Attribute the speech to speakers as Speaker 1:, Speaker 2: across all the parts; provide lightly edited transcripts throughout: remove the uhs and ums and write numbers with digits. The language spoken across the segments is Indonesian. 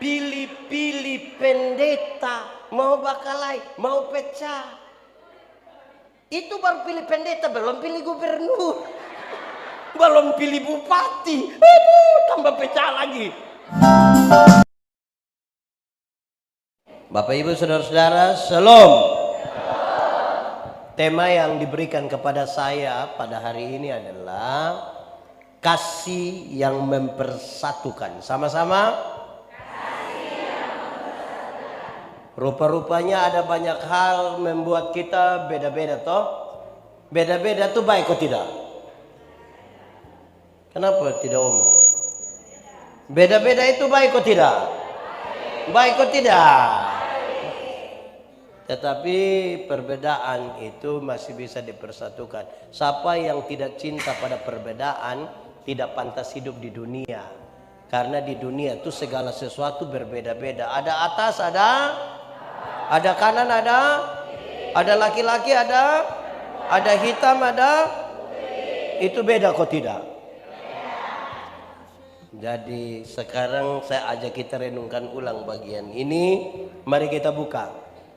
Speaker 1: pilih-pilih pendeta, mau bakalai, mau pecah. Itu baru pilih pendeta, belum pilih gubernur, belum pilih bupati. Aduh, tambah pecah lagi. Bapak Ibu Saudara-saudara, Shalom. Tema yang diberikan kepada saya pada hari ini adalah kasih yang mempersatukan. Sama-sama. Rupa-rupanya ada banyak hal membuat kita beda-beda toh. Beda-beda tuh baik atau tidak? Kenapa tidak omong? Beda-beda itu baik atau tidak? Baik atau tidak? Tetapi perbedaan itu masih bisa dipersatukan. Siapa yang tidak cinta pada perbedaan tidak pantas hidup di dunia. Karena di dunia itu segala sesuatu berbeda-beda. Ada atas, ada kanan, ada laki-laki, ada hitam, itu beda kok tidak? Jadi sekarang saya ajak kita renungkan ulang bagian ini. Mari kita buka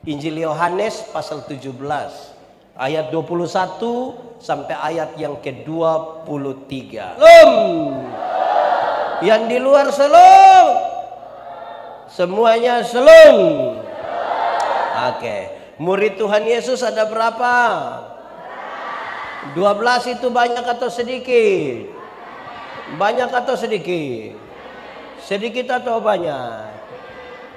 Speaker 1: Injil Yohanes pasal 17 ayat 21 sampai ayat yang ke-23. Yang di luar selong, semuanya selong. Oke, murid Tuhan Yesus ada berapa? 12 itu banyak atau sedikit? Banyak atau sedikit? Sedikit atau banyak?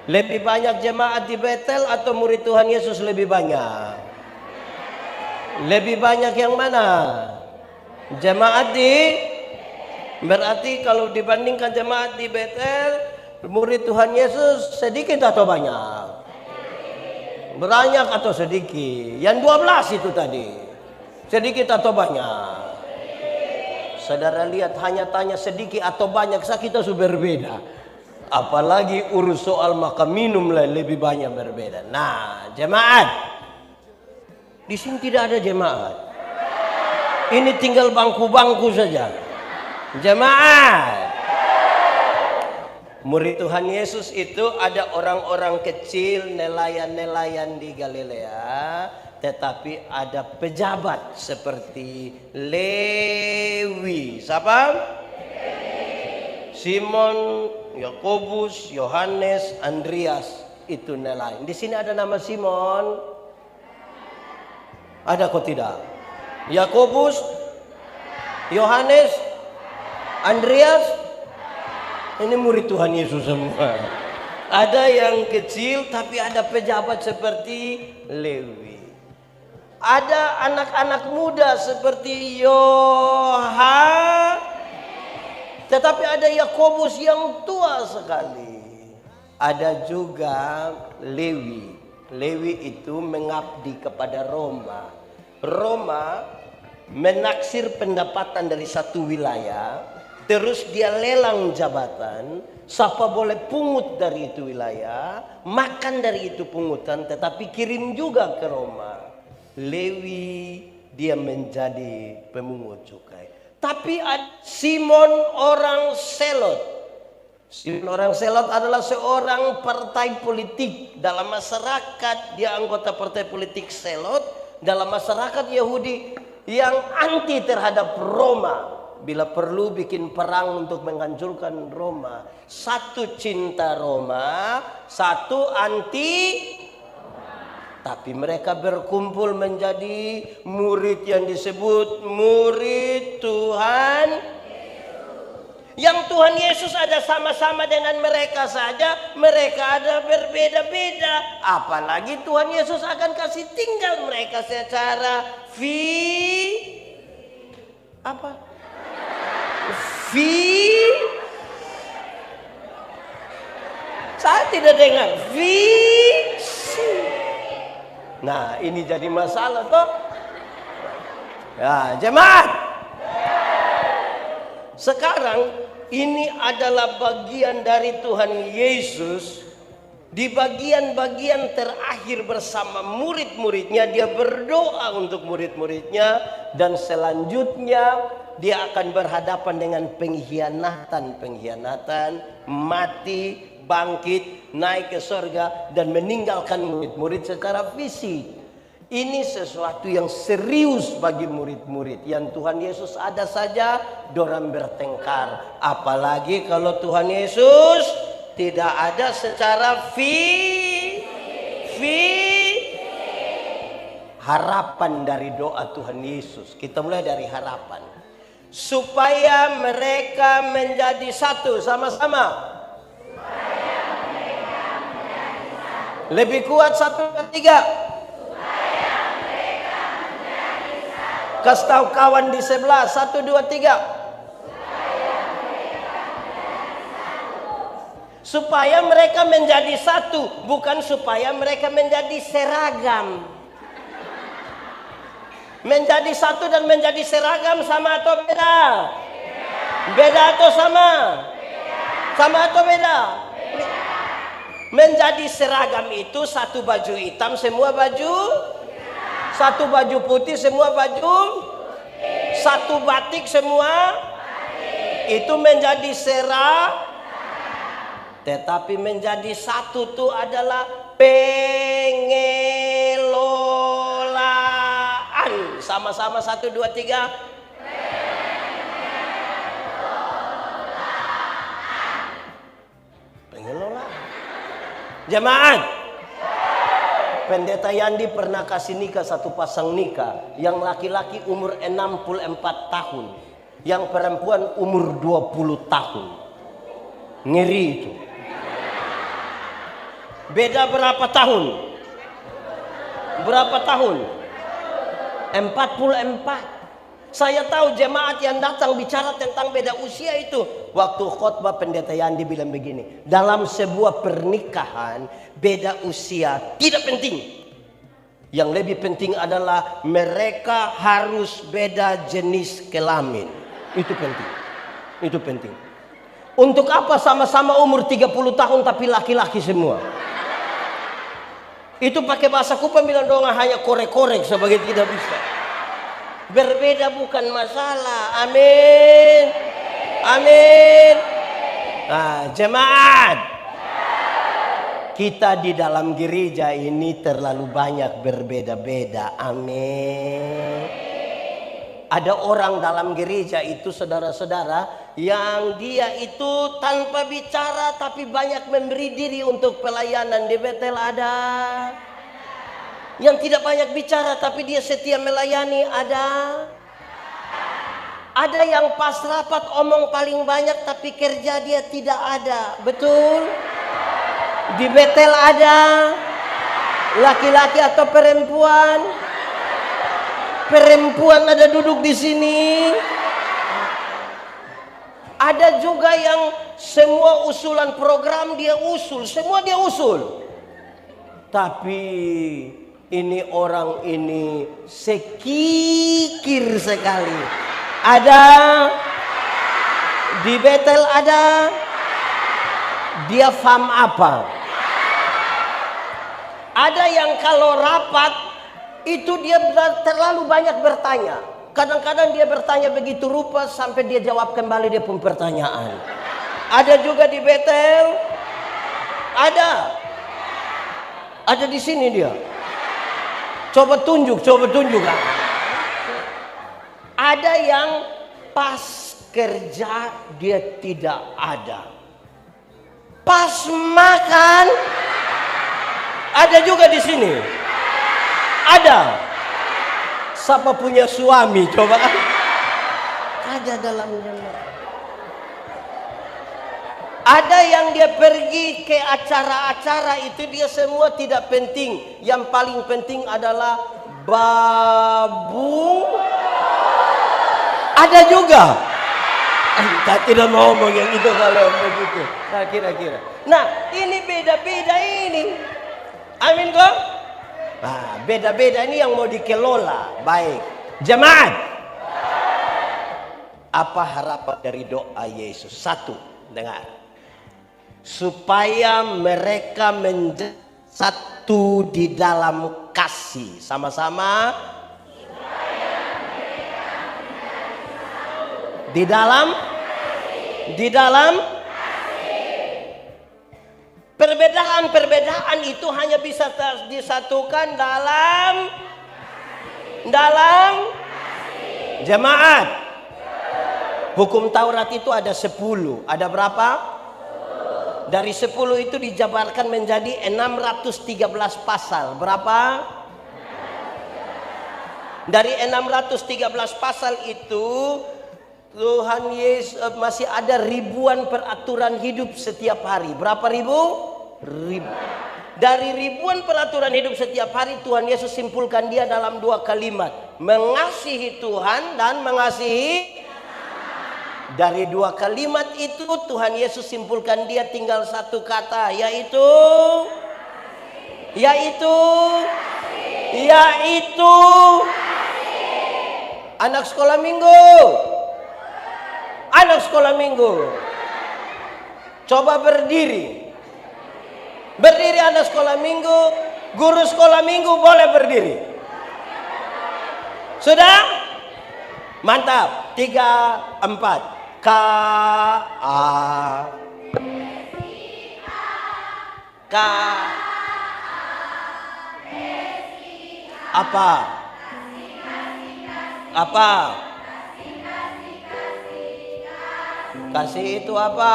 Speaker 1: Lebih banyak jemaat di Betel atau murid Tuhan Yesus lebih banyak? Lebih banyak yang mana? Jemaat di... Berarti kalau dibandingkan jemaat di Betel, murid Tuhan Yesus sedikit atau banyak? Banyak atau sedikit? Yang 12 itu tadi, sedikit atau banyak? Saudara lihat, hanya tanya sedikit atau banyak saja kita sudah berbeda. Apalagi urus soal makan minum lebih banyak berbeda. Nah, jemaat. Di sini tidak ada jemaat. Ini tinggal bangku-bangku saja. Jemaat. Murid Tuhan Yesus itu ada orang-orang kecil, nelayan-nelayan di Galilea, tetapi ada pejabat seperti Lewi. Siapa? Simon, Yakobus, Yohanes, Andreas, itu nelayan. Di sini ada nama Simon. Ada kok tidak? Yakobus, Yohanes, Andreas. Ini murid Tuhan Yesus semua. Ada yang kecil tapi ada pejabat seperti Lewi. Ada anak-anak muda seperti Yohanes. Tetapi ada Yakobus yang tua sekali. Ada juga Lewi. Lewi itu mengabdi kepada Roma. Roma menaksir pendapatan dari satu wilayah, terus dia lelang jabatan. Siapa boleh pungut dari itu wilayah, makan dari itu pungutan, tetapi kirim juga ke Roma. Lewi dia menjadi pemungut cukai. Tapi Simon orang Selot. Simon orang Selot adalah seorang partai politik dalam masyarakat. Dia anggota partai politik Selot dalam masyarakat Yahudi yang anti terhadap Roma. Bila perlu bikin perang untuk menghancurkan Roma. Satu cinta Roma, satu anti. Tapi mereka berkumpul menjadi murid yang disebut murid Tuhan. Yang Tuhan Yesus ada sama-sama dengan mereka saja, mereka ada berbeda-beda. Apalagi Tuhan Yesus akan kasih tinggal mereka secara saya tidak dengar. Nah, ini jadi masalah toh. Ya, jemaat. Sekarang ini adalah bagian dari Tuhan Yesus. Di bagian-bagian terakhir bersama murid-muridnya, dia berdoa untuk murid-muridnya. Dan selanjutnya dia akan berhadapan dengan pengkhianatan, mati bangkit, naik ke surga, dan meninggalkan murid-murid secara fisik. Ini sesuatu yang serius bagi murid-murid. Yang Tuhan Yesus ada saja, dorang bertengkar. Apalagi kalau Tuhan Yesus tidak ada secara harapan dari doa Tuhan Yesus. Kita mulai dari harapan. Supaya mereka menjadi satu sama-sama. Lebih kuat 1, 2, 3. Kasih tahu kawan di sebelah. 1, 2, 3. Supaya mereka menjadi satu. Bukan supaya mereka menjadi seragam. Menjadi satu dan menjadi seragam sama atau beda? Beda atau sama? Sama atau beda? Menjadi seragam itu satu baju hitam semua baju, satu baju putih semua baju, satu batik semua, itu menjadi tetapi menjadi satu itu adalah pengelolaan. Sama-sama 1, 2, 3. Pengelolaan. Jemaat, Pendeta Yandi pernah kasih nikah satu pasang nikah. Yang laki-laki umur 64 tahun, yang perempuan umur 20 tahun. Ngeri itu. Beda berapa tahun? Berapa tahun? 44. Saya tahu jemaat yang datang bicara tentang beda usia itu. Waktu khotbah Pendeta Yandi bilang begini, dalam sebuah pernikahan beda usia tidak penting. Yang lebih penting adalah mereka harus beda jenis kelamin. Itu penting. Itu penting. Untuk apa sama-sama umur 30 tahun tapi laki-laki semua? Itu pakai bahasa Kupang bilang dong hanya korek-korek sebagai tidak bisa. Berbeda bukan masalah. Amin. Amin. Nah, jemaat, kita di dalam gereja ini terlalu banyak berbeda-beda. Amin. Ada orang dalam gereja itu, saudara-saudara, yang dia itu tanpa bicara tapi banyak memberi diri untuk pelayanan. Di Betel ada. Yang tidak banyak bicara tapi dia setia melayani, ada. Ada yang pas rapat omong paling banyak tapi kerja dia tidak ada. Betul? Di Betel ada. Laki-laki atau perempuan? Perempuan ada duduk di sini. Ada juga yang semua usulan program dia usul, semua dia usul. Tapi ini orang ini sekikir sekali. Ada di Betel ada. Dia fam apa? Ada yang kalau rapat itu dia terlalu banyak bertanya. Kadang-kadang dia bertanya begitu rupa sampai dia jawab kembali dia pun pertanyaan. Ada juga di Betel. Ada. Ada di sini dia. Coba tunjuk. Ada yang pas kerja dia tidak ada. Pas makan ada juga di sini. Ada. Siapa punya suami coba? Ada dalam jemaat. Ada yang dia pergi ke acara-acara itu dia semua tidak penting. Yang paling penting adalah babung. Ada juga. Kita tidak mau ngomong yang itu kalau begitu. Nah, kira-kira. Nah, ini beda-beda ini. Amin kok? Nah, beda-beda ini yang mau dikelola. Baik. Jemaat. Apa harapan dari doa Yesus? 1, dengar. Supaya mereka menjadi satu di dalam kasih. Sama-sama. Di dalam Perbedaan itu hanya bisa disatukan dalam jemaat. Hukum Taurat itu ada 10. Ada berapa? Dari 10 itu dijabarkan menjadi 613 pasal. Berapa? Dari 613 pasal itu Tuhan Yesus masih ada ribuan peraturan hidup setiap hari. Berapa ribu? Ribu. Dari ribuan peraturan hidup setiap hari Tuhan Yesus simpulkan dia dalam 2 kalimat. Mengasihi Tuhan dan mengasihi. Dari 2 kalimat itu Tuhan Yesus simpulkan dia tinggal 1 kata, yaitu anak sekolah minggu. Anak sekolah minggu, coba berdiri. Berdiri anak sekolah minggu. Guru sekolah minggu boleh berdiri. Sudah? Mantap. 3, 4. Apa? Kasih itu apa?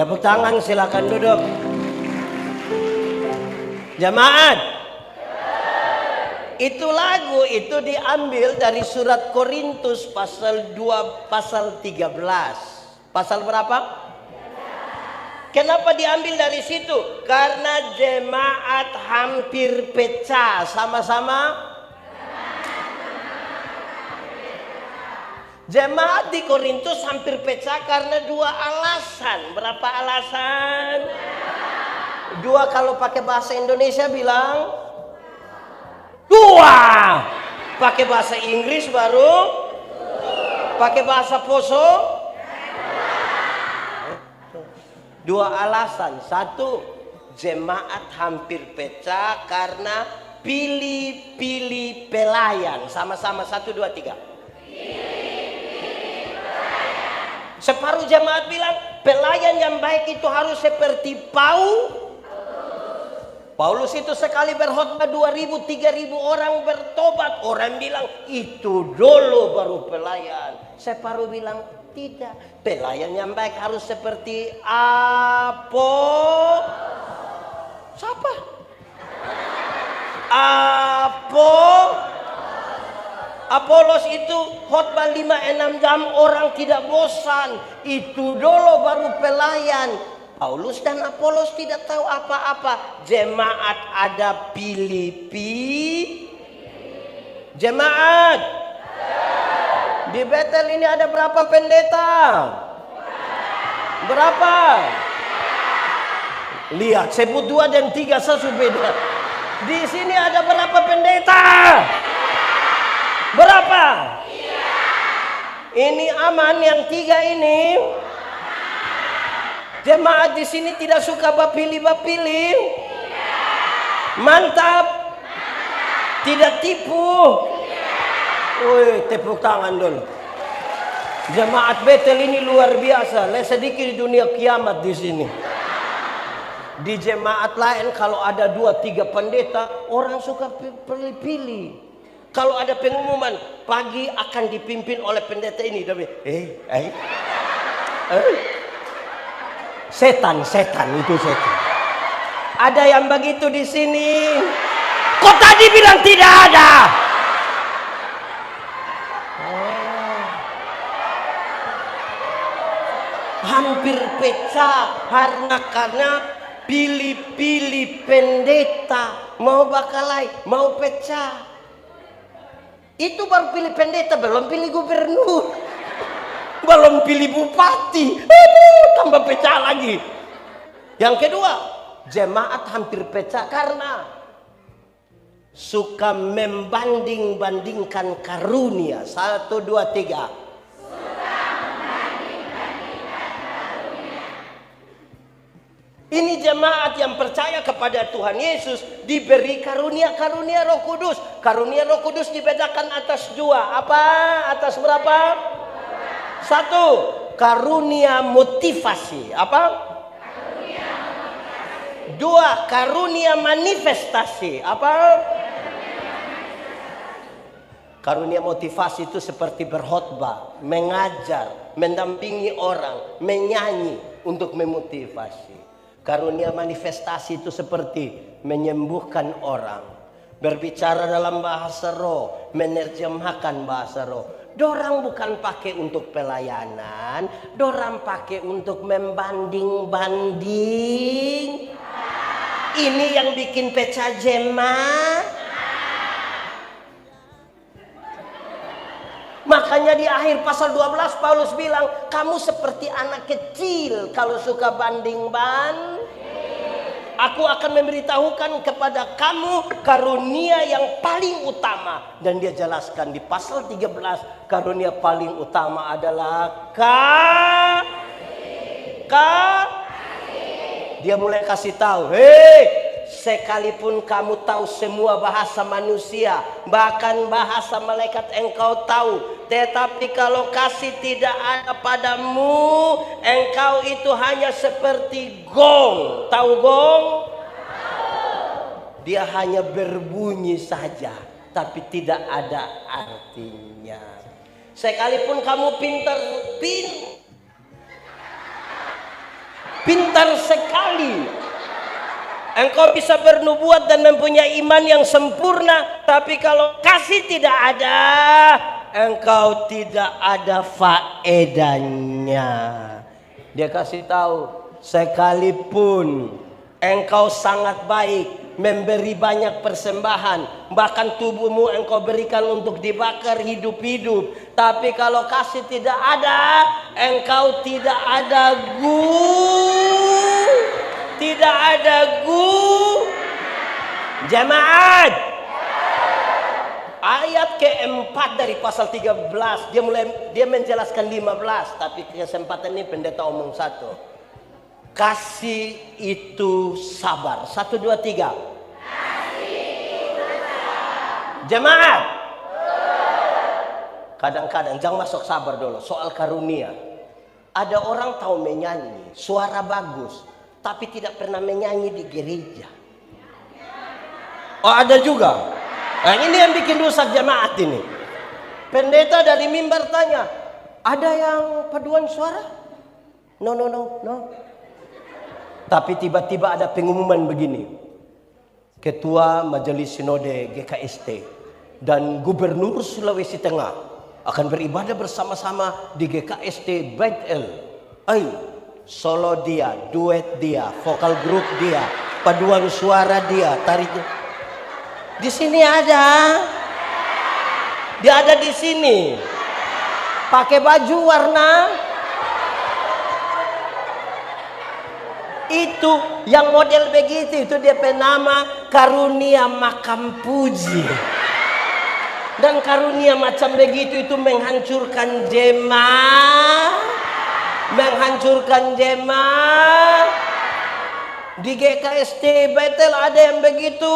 Speaker 1: Tepuk tangan, silakan duduk. Jemaat. Itu lagu itu diambil dari surat Korintus pasal 2 pasal 13. Pasal berapa? Kenapa diambil dari situ? Karena jemaat hampir pecah. Sama-sama. Jemaat di Korintus hampir pecah karena 2 alasan. Berapa alasan? 2 kalau pakai bahasa Indonesia bilang 2. Pakai bahasa Inggris baru. Pakai bahasa Poso 2 alasan. 1, jemaat hampir pecah karena pilih-pilih pelayan. Sama-sama 1, 2, 3. Separuh jemaat bilang pelayan yang baik itu harus seperti Paulus itu sekali berkhotbah 2.000, 3.000 orang bertobat. Orang bilang itu dulu baru pelayan. Separuh bilang tidak. Pelayan yang baik harus seperti siapa? Apolos itu khotbah 5-6 jam orang tidak bosan. Itu dulu baru pelayan. Paulus dan Apolos tidak tahu apa-apa. Jemaat ada pilih-pilih. Jemaat. Di Betel ini ada berapa pendeta? Berapa? Lihat, sebut 2 dan 3 beda. Di sini ada berapa pendeta? Berapa? Ini aman yang 3 ini. Jemaat di sini tidak suka bapilih. Mantap. Tidak tipu. Woi, tepuk tangan dulu. Jemaat Betel ini luar biasa. Sedikit di dunia kiamat di sini. Di jemaat lain kalau ada 2-3 pendeta, orang suka pilih-pilih. Kalau ada pengumuman pagi akan dipimpin oleh pendeta ini, tapi setan itu setan. Ada yang begitu di sini? Kok tadi bilang tidak ada? Hampir pecah karena pilih-pilih pendeta. Mau bakalai, mau pecah. Itu baru pilih pendeta, belum pilih gubernur. Belum pilih bupati. Aduh, tambah pecah lagi. Yang kedua, jemaat hampir pecah karena suka membanding-bandingkan karunia. 1, 2, 3. Ini jemaat yang percaya kepada Tuhan Yesus diberi karunia-karunia Roh Kudus. Karunia Roh Kudus dibedakan atas dua. Apa? Atas berapa? Satu, karunia motivasi. Apa? Dua, karunia manifestasi. Apa? Karunia motivasi itu seperti berkhotbah, mengajar, mendampingi orang, menyanyi untuk memotivasi. Karunia manifestasi itu seperti menyembuhkan orang, berbicara dalam bahasa roh, menerjemahkan bahasa roh. Dorang bukan pakai untuk pelayanan, dorang pakai untuk membanding-banding. Ini yang bikin pecah jemaat. Makanya di akhir pasal 12 Paulus bilang, kamu seperti anak kecil kalau suka banding-banding. Aku akan memberitahukan kepada kamu karunia yang paling utama. Dan dia jelaskan di pasal 13, karunia paling utama adalah dia mulai kasih tahu, hei, sekalipun kamu tahu semua bahasa manusia, bahkan bahasa malaikat engkau tahu, tetapi kalau kasih tidak ada padamu, engkau itu hanya seperti gong. Tahu gong? Dia hanya berbunyi saja, tapi tidak ada artinya. Sekalipun kamu pintar sekali, engkau bisa bernubuat dan mempunyai iman yang sempurna, tapi kalau kasih tidak ada, engkau tidak ada faedahnya. Dia kasih tahu, sekalipun engkau sangat baik, memberi banyak persembahan, bahkan tubuhmu engkau berikan untuk dibakar hidup-hidup, tapi kalau kasih tidak ada, engkau tidak ada tidak ada jemaat. Ayat keempat dari pasal 13, dia menjelaskan 15, tapi kesempatan ini pendeta omong satu. Kasih itu sabar. 1, 2, 3. Jemaat. Kadang-kadang jangan masuk sabar dulu. Soal karunia. Ada orang tahu menyanyi, suara bagus, tapi tidak pernah menyanyi di gereja. Oh, ada juga. Nah, ini yang bikin rusak jemaat ini. Pendeta dari mimbar tanya, ada yang paduan suara? No. Tapi tiba-tiba ada pengumuman begini. Ketua Majelis Sinode GKST dan Gubernur Sulawesi Tengah akan beribadah bersama-sama di GKST Bethel. Solo dia, duet dia, vokal grup dia, paduan suara dia, tarik. Di sini ada. Dia ada di sini. Pakai baju warna itu yang model begitu, itu dia penama karunia makam puji. Dan karunia macam begitu itu menghancurkan jemaat. Di GKST Bethel ada yang begitu.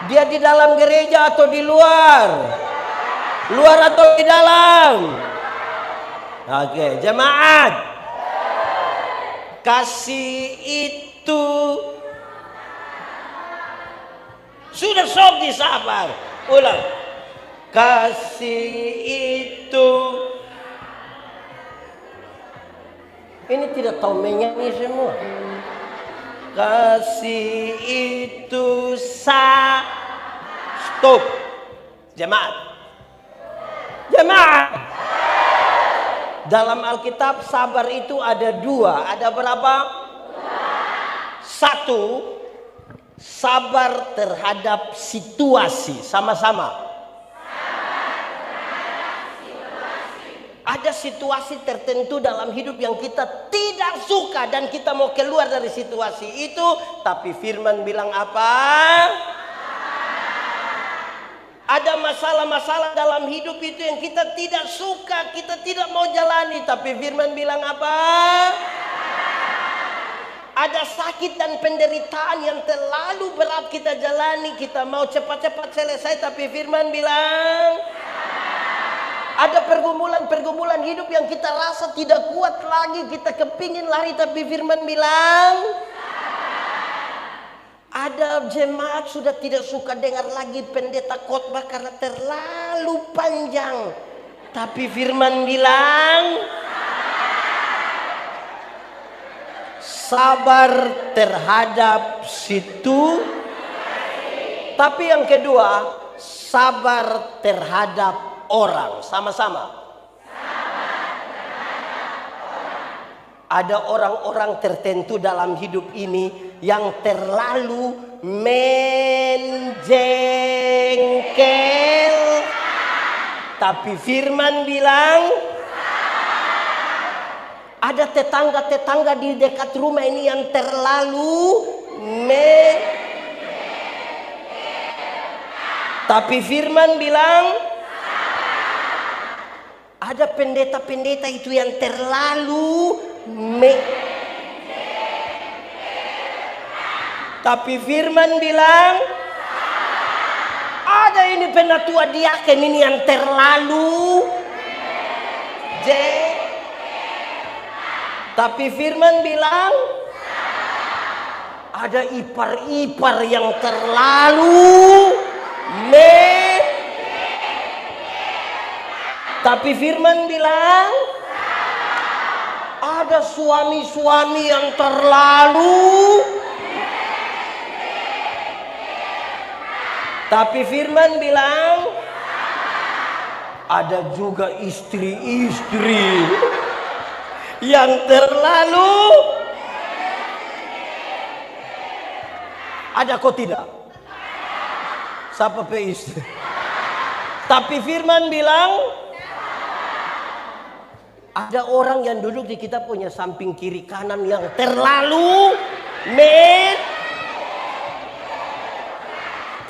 Speaker 1: Dia di dalam gereja atau di luar? Luar atau di dalam? Oke, jemaat. Kasih itu sudah sok disabar. Ulang. Kasih itu. Ini tidak tahu menyanyi semua. Kasih itu stop. Jemaat. Dalam Alkitab sabar itu ada dua. Ada berapa? Satu, sabar terhadap situasi. Sama-sama. Ada situasi tertentu dalam hidup yang kita tidak suka dan kita mau keluar dari situasi itu, tapi firman bilang apa? Ada masalah-masalah dalam hidup itu yang kita tidak suka, kita tidak mau jalani, tapi firman bilang apa? Ada sakit dan penderitaan yang terlalu berat kita jalani. Kita mau cepat-cepat selesai, tapi firman bilang ada pergumulan-pergumulan hidup yang kita rasa tidak kuat lagi. Kita kepingin lari, tapi firman bilang ada jemaat sudah tidak suka dengar lagi pendeta khotbah karena terlalu panjang. Tapi firman bilang sabar terhadap situ. Tapi yang kedua, sabar terhadap orang. Sama-sama. Ada orang-orang tertentu dalam hidup ini yang terlalu menjengkel. Tapi firman bilang ada tetangga-tetangga di dekat rumah ini yang terlalu tapi firman bilang ada pendeta-pendeta itu yang terlalu tapi firman bilang ada ini penatua diaken ini yang terlalu tapi firman bilang ada ipar-ipar yang terlalu tapi firman bilang ada suami-suami yang terlalu tapi firman bilang ada juga istri-istri yang terlalu ada kok tidak? Siapa istri? Tapi firman bilang ada orang yang duduk di kita punya samping kiri kanan yang terlalu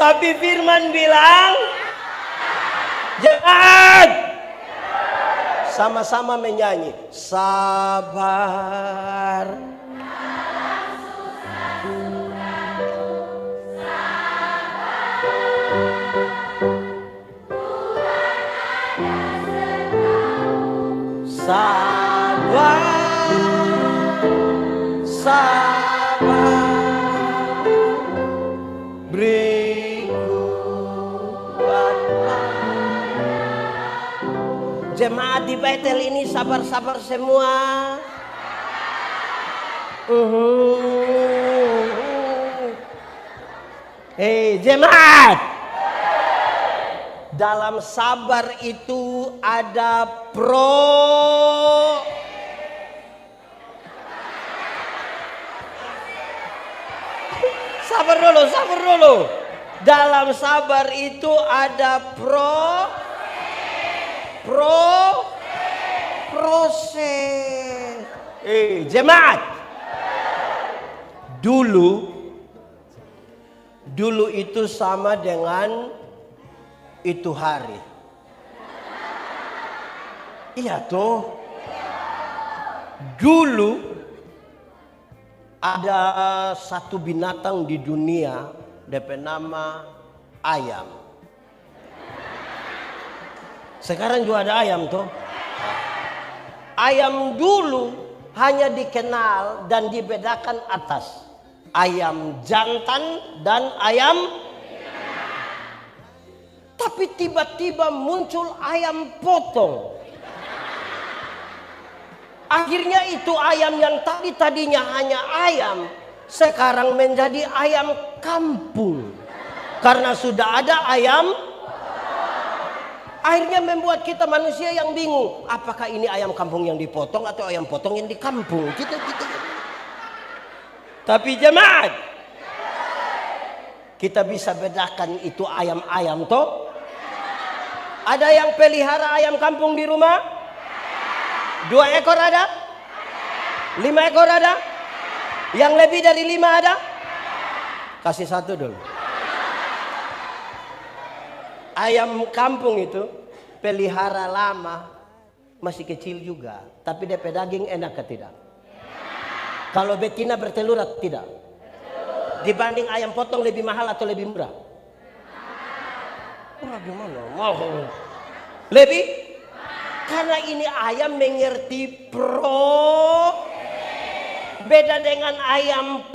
Speaker 1: tapi firman bilang jangan. Sama-sama menyanyi sabar. Sabar, sabar, jemaat di Bethel ini sabar-sabar semua. Hei jemaat, dalam sabar itu ada sabar dulu. Dalam sabar itu ada proses. Jemaat, dulu itu sama dengan itu hari. Iya toh. Dulu ada satu binatang di dunia, DP nama ayam. Sekarang juga ada ayam toh. Ayam dulu hanya dikenal dan dibedakan atas. Ayam jantan dan ayam. Tapi tiba-tiba muncul ayam potong. Akhirnya itu ayam yang tadinya hanya ayam, sekarang menjadi ayam kampung. Karena sudah ada ayam. Akhirnya membuat kita manusia yang bingung. Apakah ini ayam kampung yang dipotong atau ayam potong yang di kampung? Gitu. Tapi jemaat, kita bisa bedakan itu ayam-ayam toh. Ada yang pelihara ayam kampung di rumah? 2 ekor ada? 5 ekor ada? Yang lebih dari 5 ada? Kasih 1 dulu. Ayam kampung itu pelihara lama, masih kecil juga, tapi DP daging enak ke tidak? Kalau betina bertelur atau tidak? Dibanding ayam potong lebih mahal atau lebih murah? Gimana? Mahal. Lebih? Karena ini ayam mengerti beda dengan ayam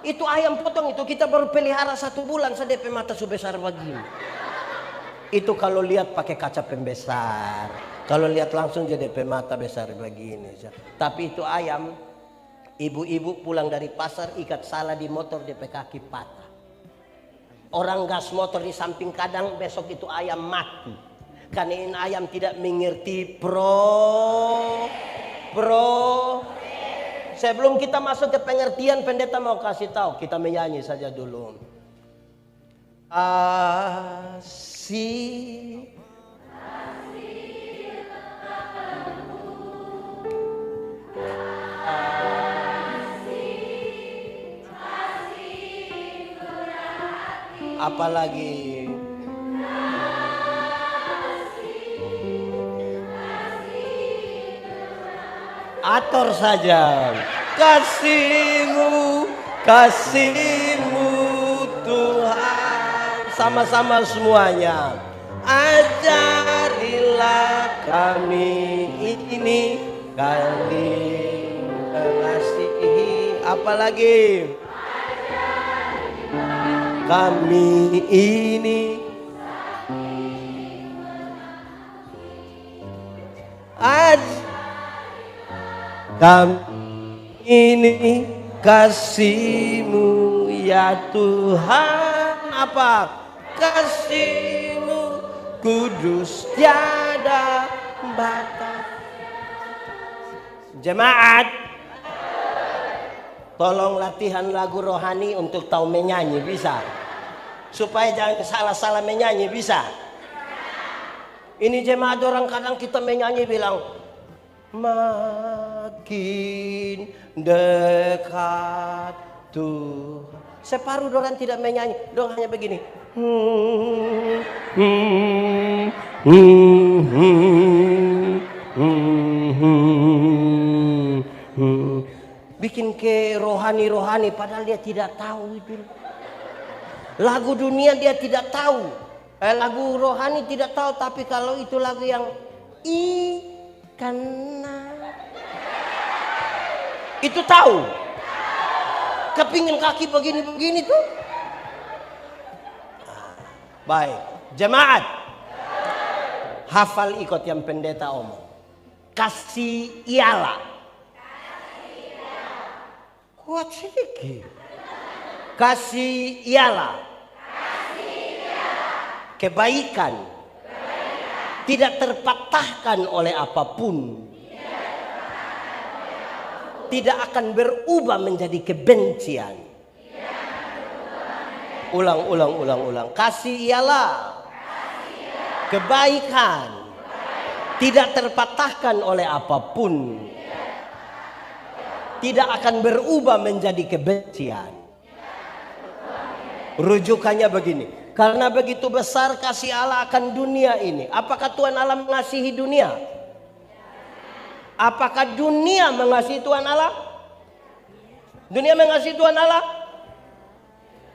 Speaker 1: itu ayam potong itu kita baru pelihara 1 bulan saja DP mata sebesar begini. Itu kalau lihat pakai kaca pembesar. Kalau lihat langsung jadi DP mata besar begini. Tapi itu ayam, ibu-ibu pulang dari pasar ikat salah di motor DP kaki patah. Orang gas motor di samping kadang, besok itu ayam mati. Karena ini ayam tidak mengerti Sebelum kita masuk ke pengertian, pendeta mau kasih tahu, kita menyanyi saja dulu. Asih. Apalagi atur saja. Kasih-Mu Tuhan. Sama-sama semuanya. Ajarilah kami ini kali mengasihi. Apalagi kami ini kami ini kasih-Mu ya Tuhan. Apa? Kasih-Mu kudus tiada batas. Jemaat, tolong latihan lagu rohani untuk tahu menyanyi, bisa? Supaya jangan salah-salah menyanyi, bisa? Ini jemaat orang kadang kita menyanyi bilang makin dekat Tuhan. Separuh orang tidak menyanyi, dong hanya begini. Bikin ke rohani-rohani padahal dia tidak tahu itu. Lagu dunia dia tidak tahu. Lagu rohani tidak tahu, tapi kalau itu lagu yang karena itu tahu. Kepingin kaki begini-begini tuh. Baik, jemaat. Hafal ikut yang pendeta omong. Kasih ialah. Kuat sedikit. Kasih ialah. Kebaikan. Tidak terpatahkan oleh apapun. Tidak akan berubah menjadi kebencian. Ulang. Kasih ialah kebaikan. Tidak terpatahkan oleh apapun. Tidak akan berubah menjadi kebencian. Rujukannya begini. Karena begitu besar kasih Allah akan dunia ini. Apakah Tuhan Allah mengasihi dunia? Apakah dunia mengasihi Tuhan Allah? Dunia mengasihi Tuhan Allah?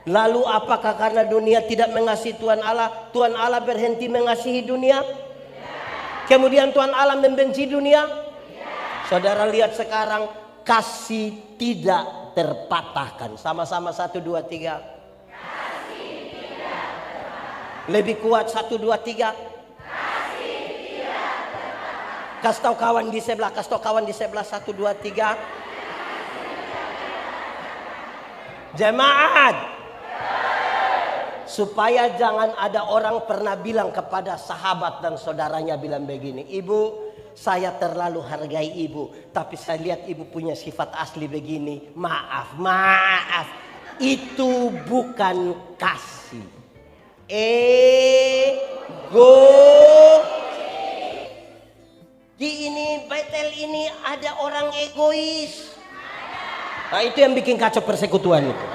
Speaker 1: Lalu apakah karena dunia tidak mengasihi Tuhan Allah berhenti mengasihi dunia? Kemudian Tuhan Allah membenci dunia? Saudara lihat sekarang, kasih tidak terpatahkan. Sama-sama 1, 2, 3. Lebih kuat 1, 2, 3. Kasih tahu kawan di sebelah, 1, 2, 3. Jemaat, supaya jangan ada orang pernah bilang kepada sahabat dan saudaranya bilang begini, ibu, saya terlalu hargai ibu, tapi saya lihat ibu punya sifat asli begini. Maaf, itu bukan kasih. Ego. Di ini Betel ini ada orang egois. Nah, itu yang bikin kacau persekutuan itu.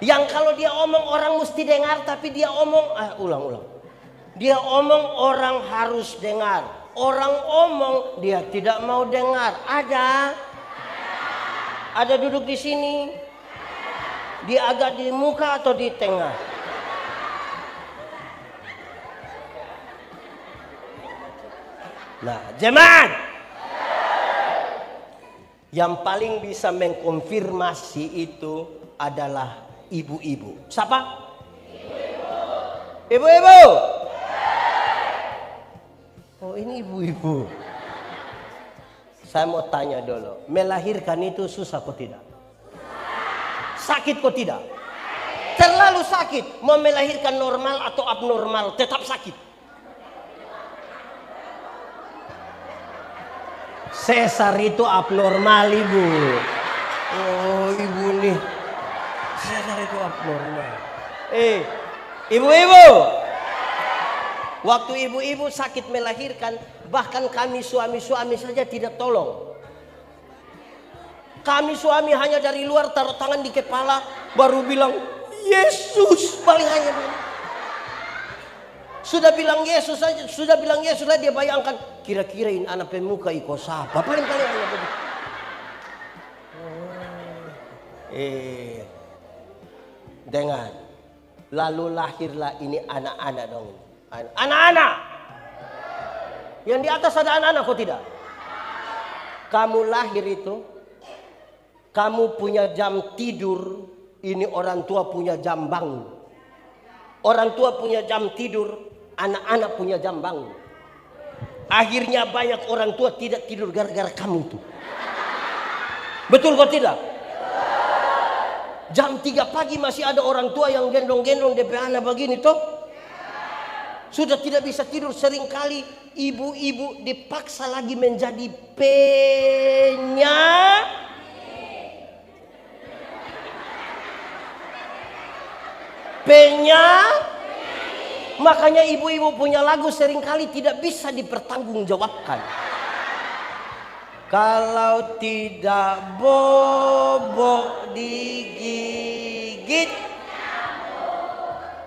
Speaker 1: Yang kalau dia omong orang mesti dengar, tapi dia omong ulang. Dia omong orang harus dengar. Orang omong dia tidak mau dengar. Ada. Ada duduk di sini? Dia agak di muka atau di tengah? Nah, jemaat, yang paling bisa mengkonfirmasi itu adalah ibu-ibu. Siapa? Ibu-ibu. Oh, ini ibu-ibu. Saya mau tanya dulu, melahirkan itu susah kok tidak? Sakit kok tidak? Terlalu sakit. Mau melahirkan normal atau abnormal, tetap sakit. Sesar itu abnormal, ibu. Oh, ibu nih. Sesar itu abnormal. Ibu-ibu. Waktu ibu-ibu sakit melahirkan, bahkan kami suami-suami saja tidak tolong. Kami suami hanya dari luar taruh tangan di kepala, baru bilang, Yesus, paling hanya bilang. Sudah bilang Yesus saja, dia bayangkan kira-kira ini anak pemuka iko siapa, paling-paling hanya begitu. Dengar, lalu lahirlah ini anak-anak dong. Anak-anak. Yang di atas ada anak-anak kok tidak? Kamu lahir itu, kamu punya jam tidur, ini orang tua punya jam bangun. Orang tua punya jam tidur, anak-anak punya jam bangun. Akhirnya banyak orang tua tidak tidur gara-gara kamu tuh. Betul kok tidak? Jam 3 pagi masih ada orang tua yang gendong-gendong DP anak begini toh. Sudah tidak bisa tidur, seringkali ibu-ibu dipaksa lagi menjadi makanya ibu-ibu punya lagu seringkali tidak bisa dipertanggungjawabkan. Kalau tidak bobo digigit,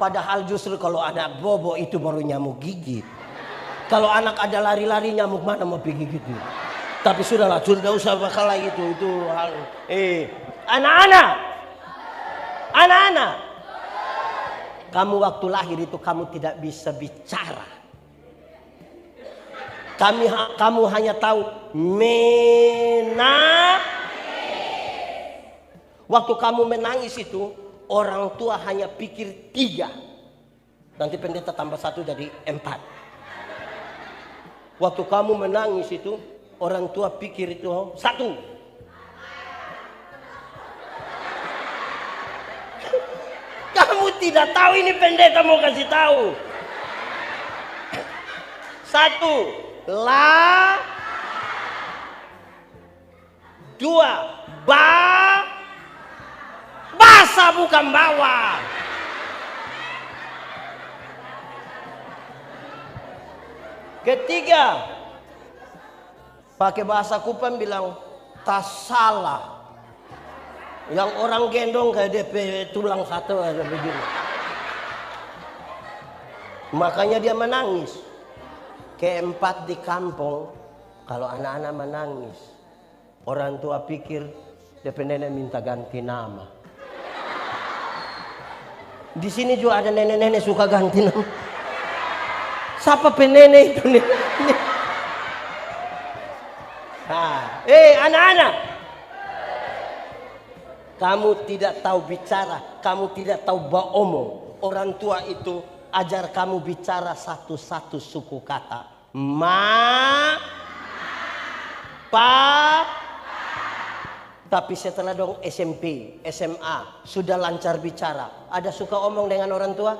Speaker 1: padahal justru kalau anak bobo itu baru nyamuk gigit. Kalau anak ada lari-lari, nyamuk mana mau gigit itu. Tapi sudahlah, sudah usah bakal lagi itu hal. Anak-anak, kamu waktu lahir itu kamu tidak bisa bicara. Kamu hanya tahu Waktu kamu menangis itu, orang tua hanya pikir 3. Nanti pendeta tambah 1 jadi 4. Waktu kamu menangis itu, orang tua pikir itu 1. Kamu tidak tahu, ini pendeta mau kasih tahu. 1. La. 2. Basa bukan bawa. Ketiga, pakai bahasa Kupang bilang tas salah. Yang orang gendong kayak DP tulang 1 ada begini. Makanya dia menangis. Keempat, di kampung kalau anak-anak menangis, orang tua pikir DP nenek minta ganti nama. Di sini juga ada nenek-nenek suka ganti nama. Siapa penenek itu nih? Anak-anak, kamu tidak tahu bicara, kamu tidak tahu omong. Orang tua itu ajar kamu bicara satu-satu suku kata. Ma, pa. Tapi setelah dong SMP, SMA, sudah lancar bicara. Ada suka omong dengan orang tua?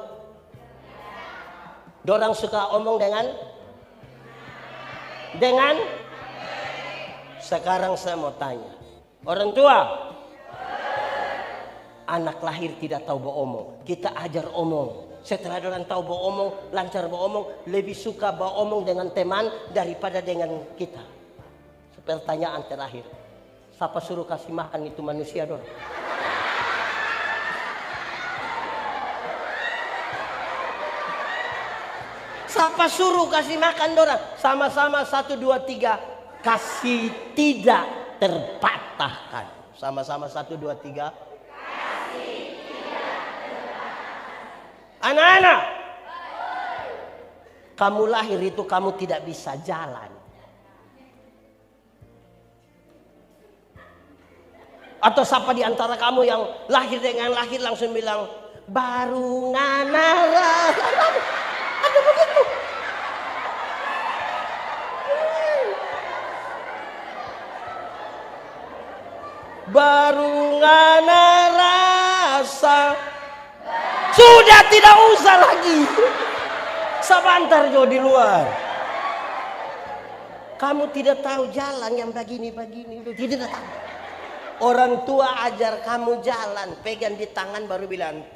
Speaker 1: Dorang suka omong dengan? Sekarang saya mau tanya. Orang tua, anak lahir tidak tahu beromong. Kita ajar omong. Setelah orang tahu beromong, lancar beromong, lebih suka beromong dengan teman daripada dengan kita. Pertanyaan terakhir. Siapa suruh kasih makan itu manusia dorang? Siapa suruh kasih makan dorang? Sama-sama 1, 2, 3. Kasih tidak terpatahkan. Sama-sama 1, 2, 3. Anak-anak, kamu lahir itu kamu tidak bisa jalan. Atau siapa di antara kamu yang lahir dengan lahir langsung bilang, baru nganara. Ada begitu. Baru ngana rasa. Sudah tidak usah lagi. Sebentar Jo di luar. Kamu tidak tahu jalan yang begini-begini. Tidak tahu. Orang tua ajar kamu jalan. Pegang di tangan baru bilang.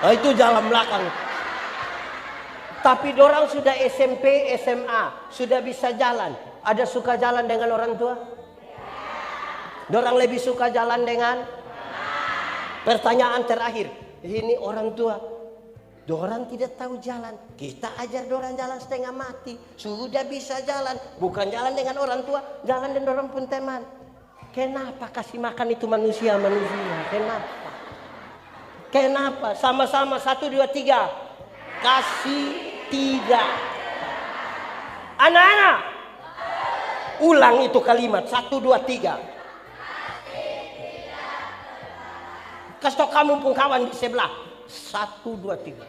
Speaker 1: Oh, itu jalan belakang. Tapi dorang sudah SMP, SMA. Sudah bisa jalan. Ada suka jalan dengan orang tua? Dorang lebih suka jalan dengan? Pertanyaan terakhir. Ini orang tua. Dorang tidak tahu jalan. Kita ajar dorang jalan setengah mati. Sudah bisa jalan. Bukan jalan dengan orang tua. Jalan dengan orang pun teman. Kenapa kasih makan itu manusia-manusia? Kenapa? Sama-sama 1, 2, 3. Kasih tidak. Anak-anak. Ulang itu kalimat. 1, 2, 3. Kasih tau kamu pun kawan di sebelah. 1, 2, 3.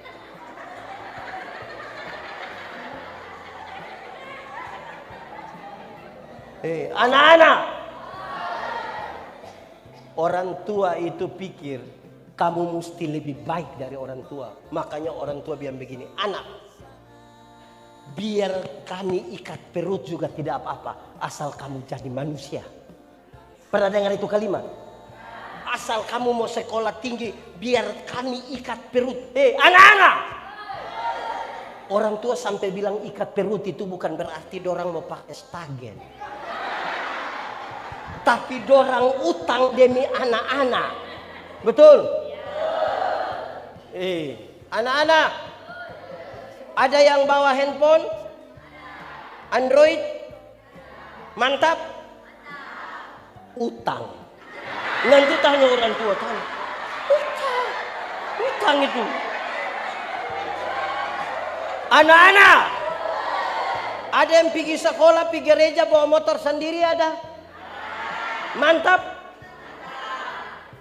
Speaker 1: Anak-anak. Orang tua itu pikir kamu mesti lebih baik dari orang tua. Makanya orang tua bilang begini. Anak, biar kami ikat perut juga tidak apa-apa. Asal kamu jadi manusia. Pernah dengar itu kalimat? Asal kamu mau sekolah tinggi, biar kami ikat perut. Anak-anak. Orang tua sampai bilang ikat perut itu bukan berarti dorang mau pakai stagen. Tapi dorang utang demi anak-anak. Betul? Anak-anak. Ada yang bawa handphone? Android? Mantap? Utang. Nanti tanya orang tua, tanya. Utang itu. Anak-anak. Ada yang pergi sekolah, pergi gereja bawa motor sendiri ada? Mantap?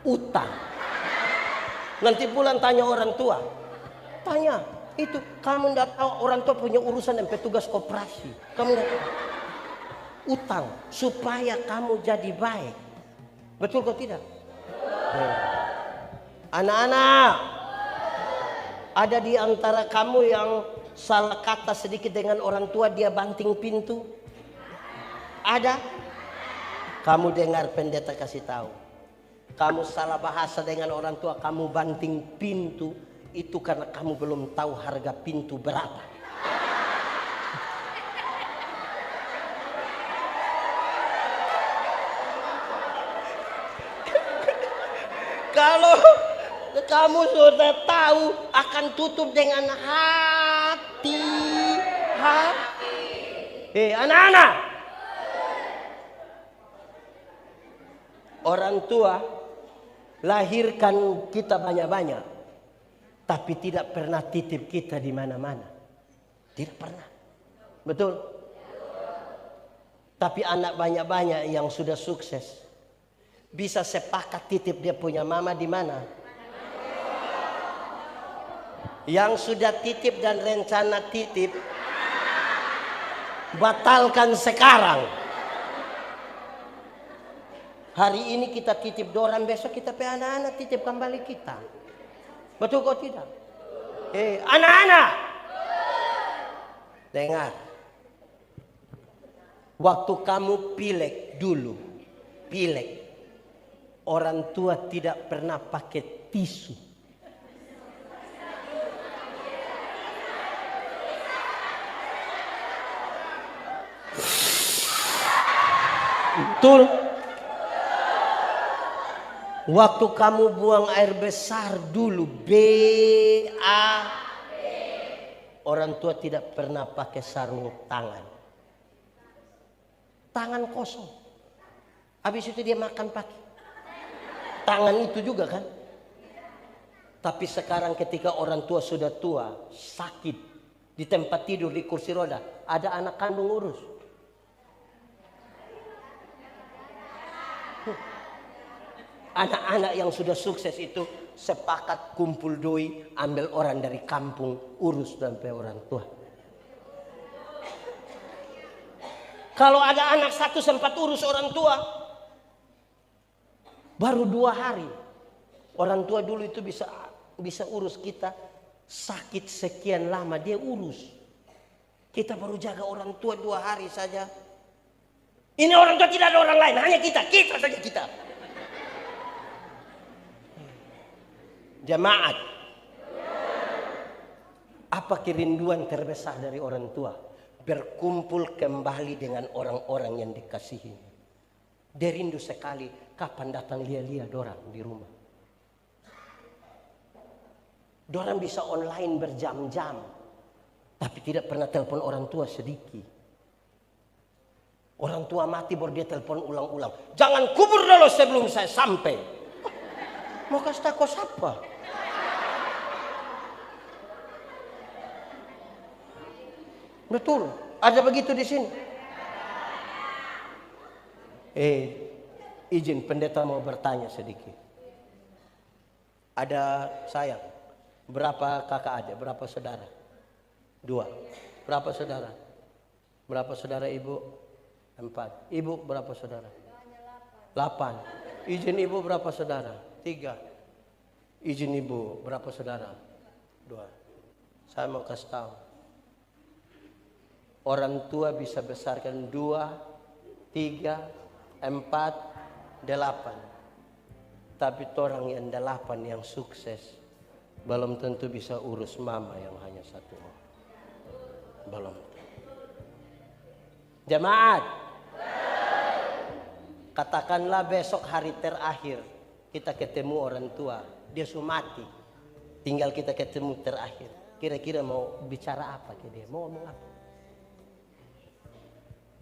Speaker 1: Utang. Nanti pulang tanya orang tua. Tanya, itu kamu tidak tahu orang tua punya urusan dengan petugas koperasi. Kamu tidak tahu. Utang supaya kamu jadi baik. Betul kok tidak? Anak-anak, ada di antara kamu yang salah kata sedikit dengan orang tua dia banting pintu? Ada? Kamu dengar pendeta kasih tahu. Kamu salah bahasa dengan orang tua, kamu banting pintu, itu karena kamu belum tahu harga pintu berapa. Kalau kamu sudah tahu akan tutup dengan hati. Anak-anak. Orang tua lahirkan kita banyak-banyak, tapi tidak pernah titip kita di mana-mana. Tidak pernah. Betul? Tapi anak banyak-banyak yang sudah sukses bisa sepakat titip dia punya mama di mana? Yang sudah titip dan rencana titip, batalkan sekarang. Hari ini kita titip dorang, besok kita pe anak-anak titip kembali kita. Betul kok tidak? Anak-anak. Dengar. Waktu kamu pilek dulu. Pilek. Orang tua tidak pernah pakai tisu. Betul. Waktu kamu buang air besar dulu, orang tua tidak pernah pakai sarung tangan. tangan kosong. Habis itu dia makan pakai tangan itu juga kan. Tapi sekarang ketika orang tua sudah tua, sakit, di tempat tidur, di kursi roda, ada anak kandung urus. Anak-anak yang sudah sukses itu sepakat kumpul doi, ambil orang dari kampung, urus sampai orang tua. Kalau ada anak satu sempat urus orang tua, baru 2 hari. Orang tua dulu itu bisa urus kita, sakit sekian lama dia urus. Kita baru jaga orang tua 2 hari saja. Ini orang tua, tidak ada orang lain, hanya kita saja kita. Jemaat, apa kerinduan terbesar dari orang tua? Berkumpul kembali dengan orang-orang yang dikasihi. Dia rindu sekali kapan datang lia-lia dorang di rumah. Dorang bisa online berjam-jam, tapi tidak pernah telepon orang tua sedikit. Orang tua mati baru dia telepon ulang-ulang. Jangan kubur dulu sebelum saya sampai. Mau kasih tahu siapa? Betul, ada begitu di sini. Izin pendeta mau bertanya sedikit. Ada sayang, berapa kakak ada? Berapa saudara? 2. Berapa saudara? Berapa saudara ibu? 4. Ibu berapa saudara? 8. Izin ibu berapa saudara? 3. Izin ibu berapa saudara? 2. Saya mau kasih tahu. Orang tua bisa besarkan 2, 3, 4, 8. Tapi orang yang 8 yang sukses belum tentu bisa urus mama yang hanya 1 orang. Belum. Jemaat, katakanlah besok hari terakhir kita ketemu orang tua, dia sudah mati, tinggal kita ketemu terakhir. Kira-kira mau bicara apa ke dia? Mau ngomong apa?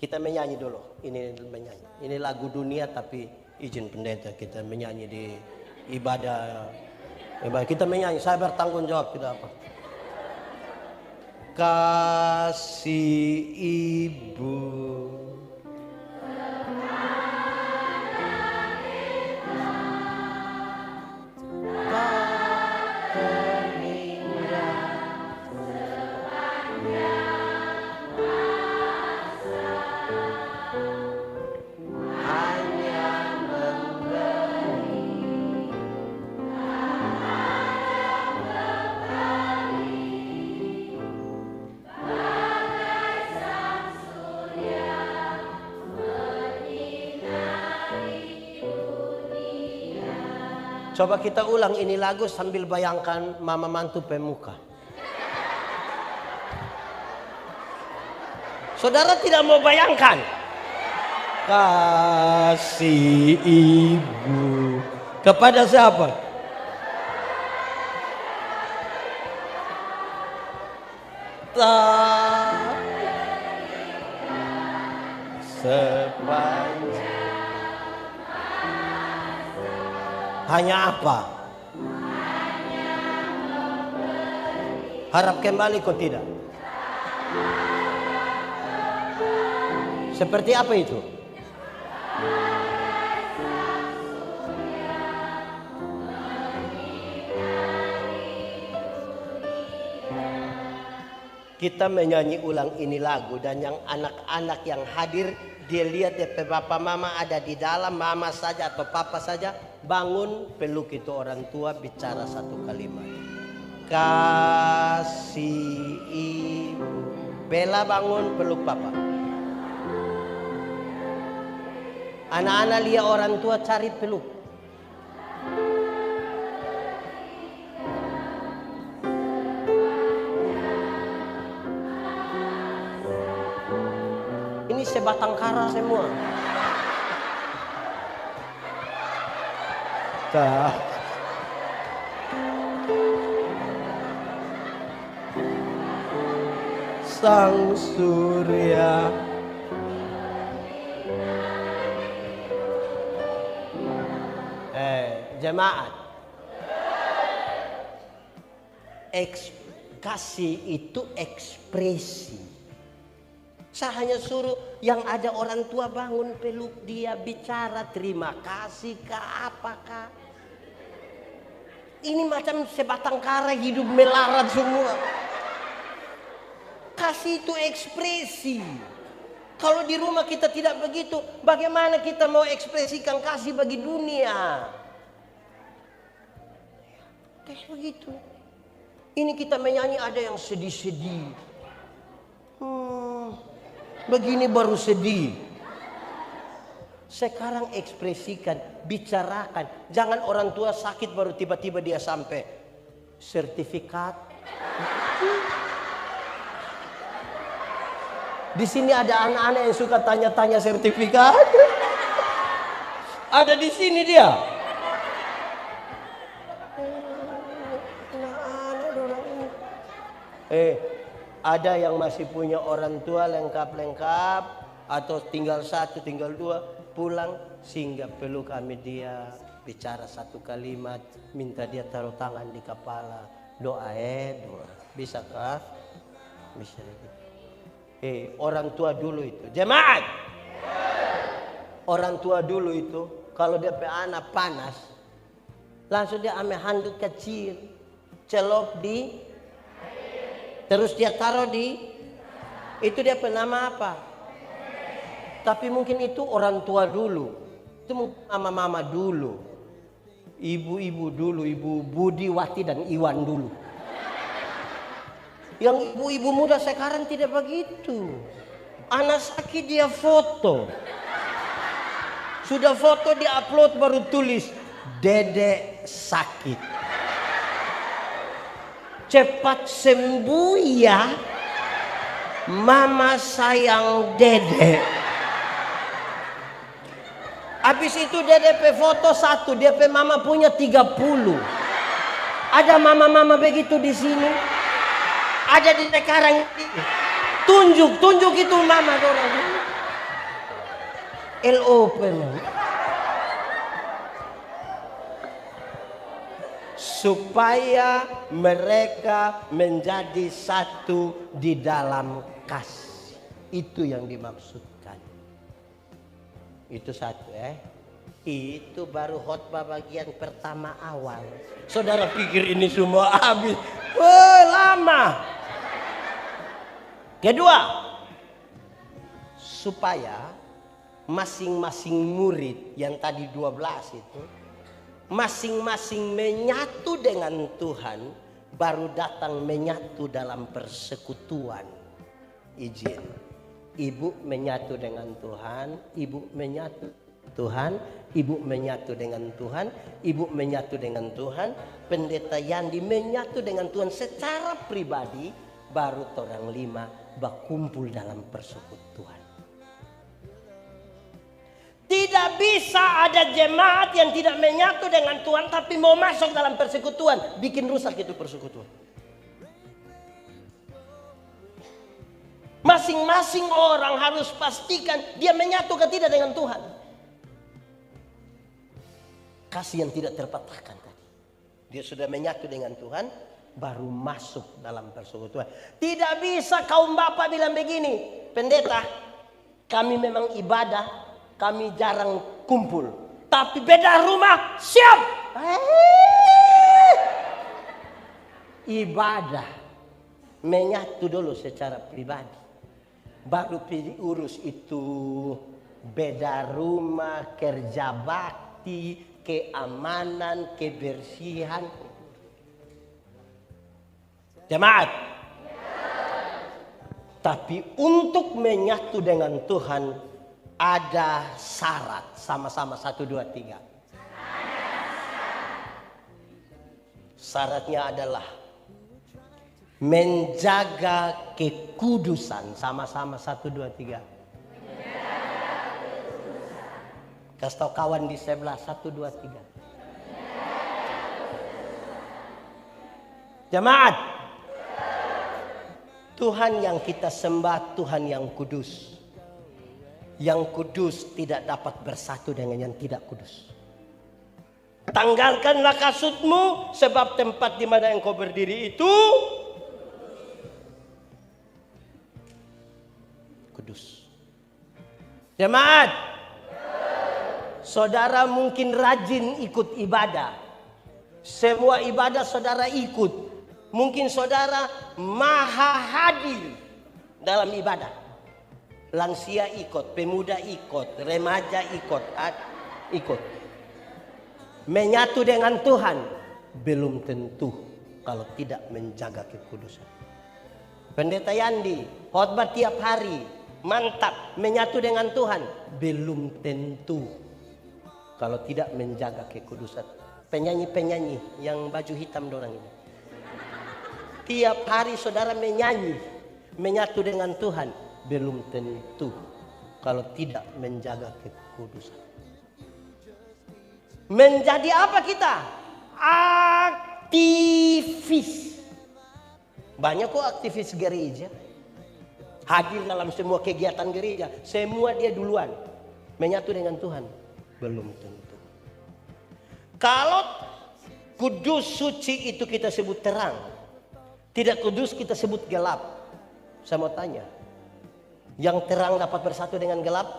Speaker 1: Kita menyanyi dulu. Ini menyanyi. Ini lagu dunia tapi izin pendeta kita menyanyi di ibadah. Kita menyanyi. Saya bertanggung jawab tidak apa. Kasih ibu. Coba kita ulang ini lagu sambil bayangkan mama mantu pemuka. Saudara tidak mau bayangkan? Kasih ibu kepada siapa? Tak sepanjang. Hanya apa? Harap kembali kok tidak? Seperti apa itu? Kita menyanyi ulang ini lagu dan yang anak-anak yang hadir dia lihat DP bapak mama ada di dalam, mama saja atau papa saja, bangun peluk itu orang tua, bicara 1 kalimat. Kasih ibu. Bella bangun peluk papa. Anak-anak lihat orang tua cari peluk. Ini sebatang kara semua. Sang surya Jemaat. Kasih itu ekspresi. Saya hanya suruh yang ada orang tua bangun, peluk dia, bicara terima kasih kah, apakah. Ini macam sebatang kara hidup melarat semua. Kasih itu ekspresi. Kalau di rumah kita tidak begitu, bagaimana kita mau ekspresikan kasih bagi dunia? Kayak begitu. Ini kita menyanyi ada yang sedih-sedih. Begini baru sedih. Sekarang ekspresikan, bicarakan. Jangan orang tua sakit baru tiba-tiba dia sampai sertifikat. Di sini ada anak-anak yang suka tanya-tanya sertifikat. Ada di sini dia. Ada yang masih punya orang tua lengkap-lengkap atau tinggal satu, tinggal dua, pulang singgah peluk kami dia, bicara satu kalimat, minta dia taruh tangan di kepala, doa. Bisakah? Bisa. Orang tua dulu itu, jemaat. Orang tua dulu itu kalau dia pe anak panas, langsung dia ambil handuk kecil, celop di, terus dia taruh di, itu dia nama apa? Tapi mungkin itu orang tua dulu, itu mungkin mama-mama dulu, ibu-ibu dulu, Ibu Budiwati dan Iwan dulu. Yang ibu-ibu muda sekarang tidak begitu. Anak sakit dia foto. Sudah foto dia upload baru tulis Dede sakit. Cepat sembuh ya. Mama sayang Dede. Habis itu Dede pe foto satu, dia pe mama punya 30. Ada mama-mama begitu di sini. Ada di sekarang. Tunjuk itu mama orang. Open. Supaya mereka menjadi satu di dalam kasih. Itu yang dimaksudkan. Itu satu Itu baru khotbah bagian pertama awal. Saudara pikir ini semua habis. Lama. Kedua, supaya masing-masing murid yang tadi 12 itu masing-masing menyatu dengan Tuhan, baru datang menyatu dalam persekutuan. Izin. Ibu menyatu dengan Tuhan, ibu menyatu Tuhan, ibu menyatu dengan Tuhan, ibu menyatu dengan Tuhan, pendeta Yandi menyatu dengan Tuhan secara pribadi, baru orang 5 berkumpul dalam persekutuan. Tidak bisa ada jemaat yang tidak menyatu dengan Tuhan tapi mau masuk dalam persekutuan, bikin rusak itu persekutuan. Masing-masing orang harus pastikan dia menyatu atau tidak dengan Tuhan. Kasih yang tidak terpatahkan tadi. Dia sudah menyatu dengan Tuhan, baru masuk dalam persekutuan. Tidak bisa kaum bapak bilang begini, pendeta, kami memang ibadah, kami jarang kumpul, tapi beda rumah, siap. Ibadah, menyatu dulu secara pribadi, baru urus itu beda rumah, kerja bakti, keamanan, kebersihan. Jemaat. Tapi untuk menyatu dengan Tuhan ada syarat. Sama-sama 1, 2, 3. Syaratnya adalah menjaga kekudusan. Sama-sama 1, 2, 3. Kasih tahu kawan di sebelah 1, 2, 3. Jemaat. Tuhan yang kita sembah Tuhan yang kudus. Yang kudus tidak dapat bersatu dengan yang tidak kudus. Tanggalkanlah kasutmu, sebab tempat di mana engkau berdiri itu kudus. Jemaat, saudara mungkin rajin ikut ibadah. Semua ibadah saudara ikut. Mungkin saudara maha hadir dalam ibadah. Lansia ikut, pemuda ikut, remaja ikut. Menyatu dengan Tuhan belum tentu kalau tidak menjaga kekudusan. Pendeta Yandi khotbah tiap hari, mantap, menyatu dengan Tuhan belum tentu kalau tidak menjaga kekudusan. Penyanyi-penyanyi yang baju hitam dorang ini, tiap hari saudara menyanyi, menyatu dengan Tuhan belum tentu kalau tidak menjaga kekudusan. Menjadi apa kita? Aktivis. Banyak kok aktivis gereja. Hadir dalam semua kegiatan gereja. Semua dia duluan. Menyatu dengan Tuhan. Belum tentu. Kalau kudus suci itu kita sebut terang. Tidak kudus kita sebut gelap. Saya mau tanya. Yang terang dapat bersatu dengan gelap?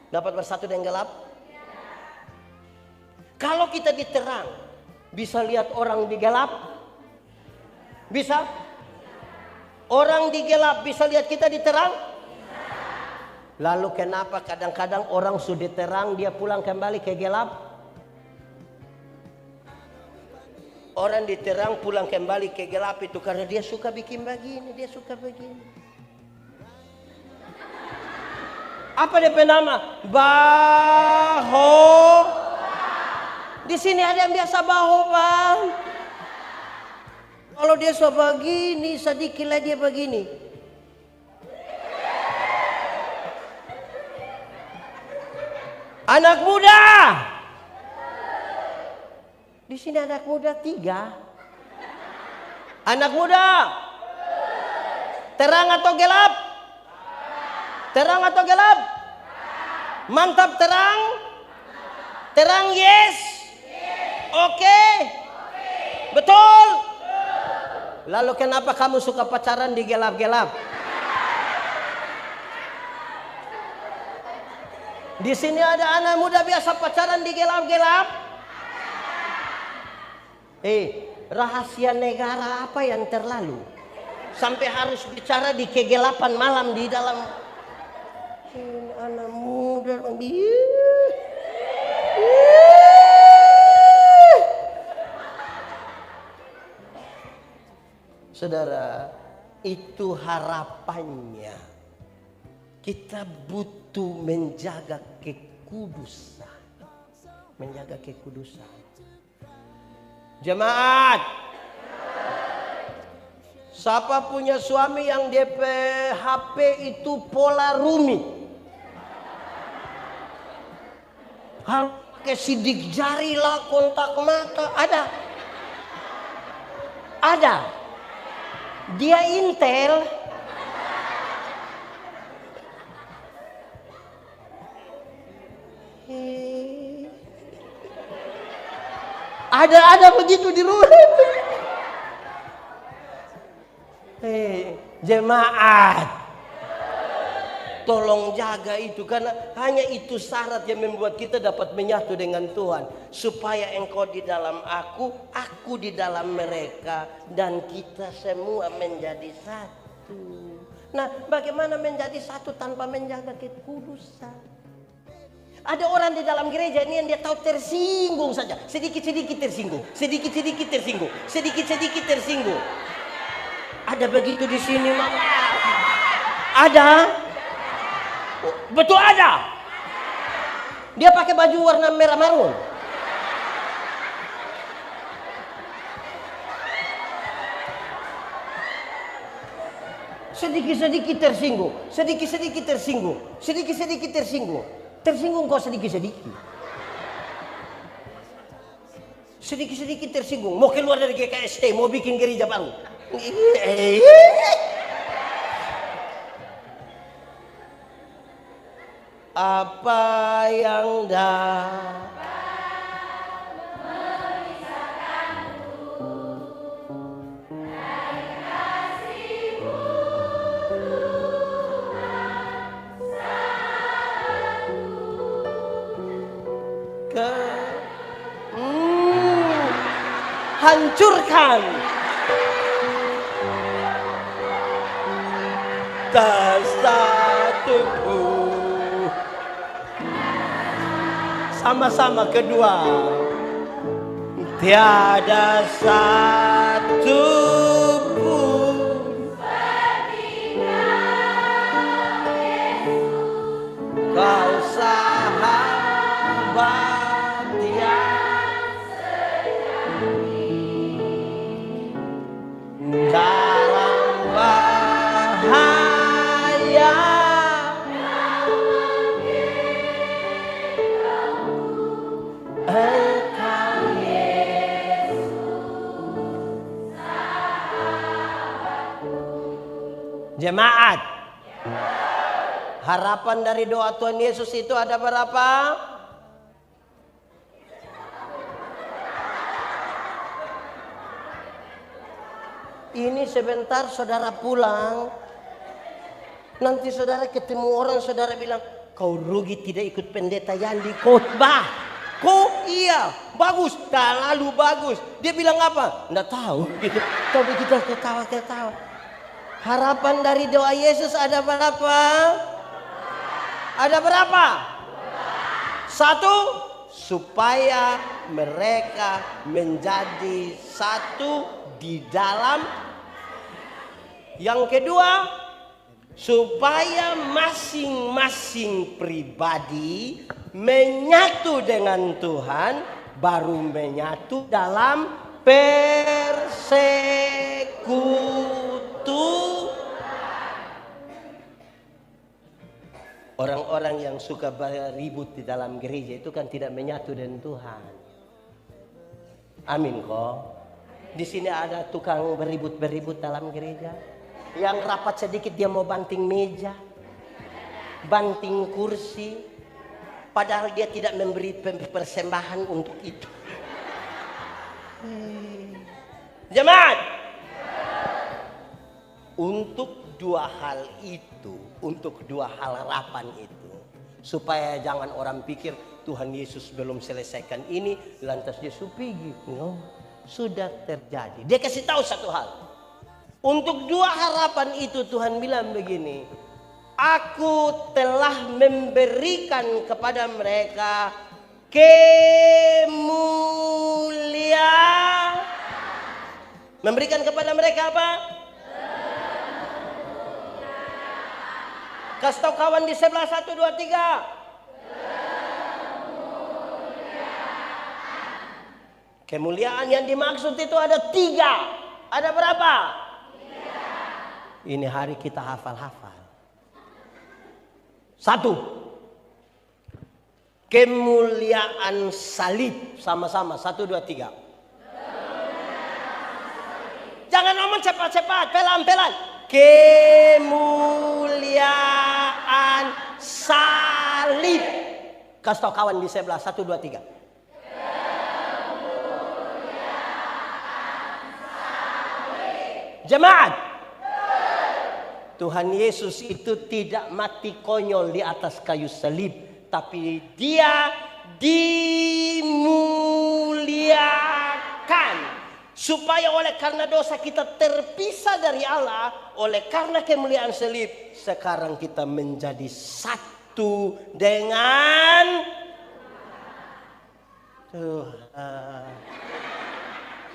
Speaker 1: Dapat bersatu dengan gelap? Kalau kita diterang, bisa lihat orang di gelap? Bisa? Orang di gelap bisa lihat kita diterang? Lalu kenapa kadang-kadang orang sudah terang dia pulang kembali ke gelap? Orang diterang pulang kembali ke gelap itu karena dia suka bikin begini, dia suka begini. Apa dia nama? Baho. Di sini ada yang biasa baho, Bang. Kalau dia so begini, sedikit lah dia begini. Anak muda. Di sini anak muda 3. Anak muda. Terang atau gelap? Terang atau gelap? Mantap terang? Terang yes? Oke? Betul? Lalu kenapa kamu suka pacaran di gelap-gelap? Di sini ada anak muda biasa pacaran di gelap-gelap? Rahasia negara apa yang terlalu? Sampai harus bicara di kegelapan malam di dalam. Ini anak muda. Saudara, itu harapannya. Kita butuh menjaga kekudusan. Menjaga kekudusan. Jemaat. Siapa punya suami yang DP HP itu pola rumit? Harus pakai sidik jari lah, kontak mata. Ada? Ada. Dia Intel. Ada begitu di rumah. Jemaat, tolong jaga itu, karena hanya itu syarat yang membuat kita dapat menyatu dengan Tuhan, supaya engkau di dalam aku di dalam mereka, dan kita semua menjadi satu. Nah, bagaimana menjadi satu tanpa menjaga kekudusan? Ada orang di dalam gereja ini yang dia tahu tersinggung saja, sedikit-sedikit tersinggung, sedikit-sedikit tersinggung, sedikit-sedikit tersinggung. Ada begitu di sini, Mama? Ada? Oh, betul ada. Dia pakai baju warna merah marun. Sedikit-sedikit tersinggung, sedikit-sedikit tersinggung, sedikit-sedikit tersinggung. Tersinggung kok sedikit-sedikit. Sedikit-sedikit tersinggung. Mau keluar dari GKST, mau bikin gereja baru. Apa yang hancurkan. Tak satu pun. Sama-sama kedua. Tiada satu pun kau sahabat yang sejati dalam bahaya. Engkau Yesus sahabatku. Jemaat, harapan dari doa Tuhan Yesus itu ada berapa? Ini sebentar saudara pulang, nanti saudara ketemu orang, saudara bilang, kau rugi tidak ikut pendeta yang di khotbah. Kok iya, bagus, terlalu bagus. Dia bilang apa? Nggak tahu. Gitu. Tapi kita ketawa-ketawa. Harapan dari doa Yesus ada berapa? Ada berapa? Satu, supaya mereka menjadi satu di dalam. Yang kedua, supaya masing-masing pribadi menyatu dengan Tuhan, baru menyatu dalam persekutu. Orang-orang yang suka beribut di dalam gereja itu kan tidak menyatu dengan Tuhan. Amin kok. Di sini ada tukang beribut dalam gereja. Yang rapat sedikit dia mau banting meja, banting kursi. Padahal dia tidak memberi persembahan untuk itu. Jemaat, untuk dua hal itu, untuk dua hal harapan itu, supaya jangan orang pikir Tuhan Yesus belum selesaikan ini, lantas Yesus pergi. No, sudah terjadi. Dia kasih tahu satu hal. Untuk dua harapan itu Tuhan bilang begini, aku telah memberikan kepada mereka kemuliaan. Memberikan kepada mereka apa? Kasih tahu kawan di sebelah 1, 2, 3. Kemuliaan yang dimaksud itu ada 3. Ada berapa? 3. Ini hari kita hafal-hafal. 1. Kemuliaan salib. Sama-sama. 1, 2, 3. Jangan ngomong cepat-cepat. Pelan-pelan. Kemuliaan salib. Kasih tahu kawan di sebelah. 1, 2, 3. Jemaat, Tuhan Yesus itu tidak mati konyol di atas kayu salib, tapi dia dimuliakan. Supaya oleh karena dosa kita terpisah dari Allah, oleh karena kemuliaan salib, sekarang kita menjadi satu dengan Tuhan.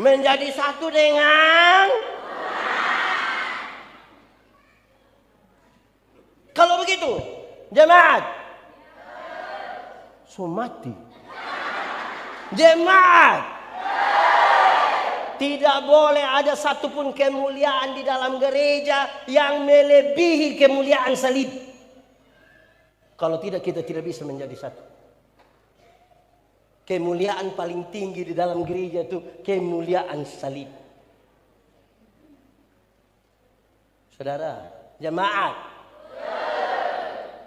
Speaker 1: Menjadi satu dengan. Kalau begitu, jemaat, so mati. Jemaat, tidak boleh ada satupun kemuliaan di dalam gereja yang melebihi kemuliaan salib. Kalau tidak, kita tidak bisa menjadi satu. Kemuliaan paling tinggi di dalam gereja itu kemuliaan salib. Saudara, jemaat,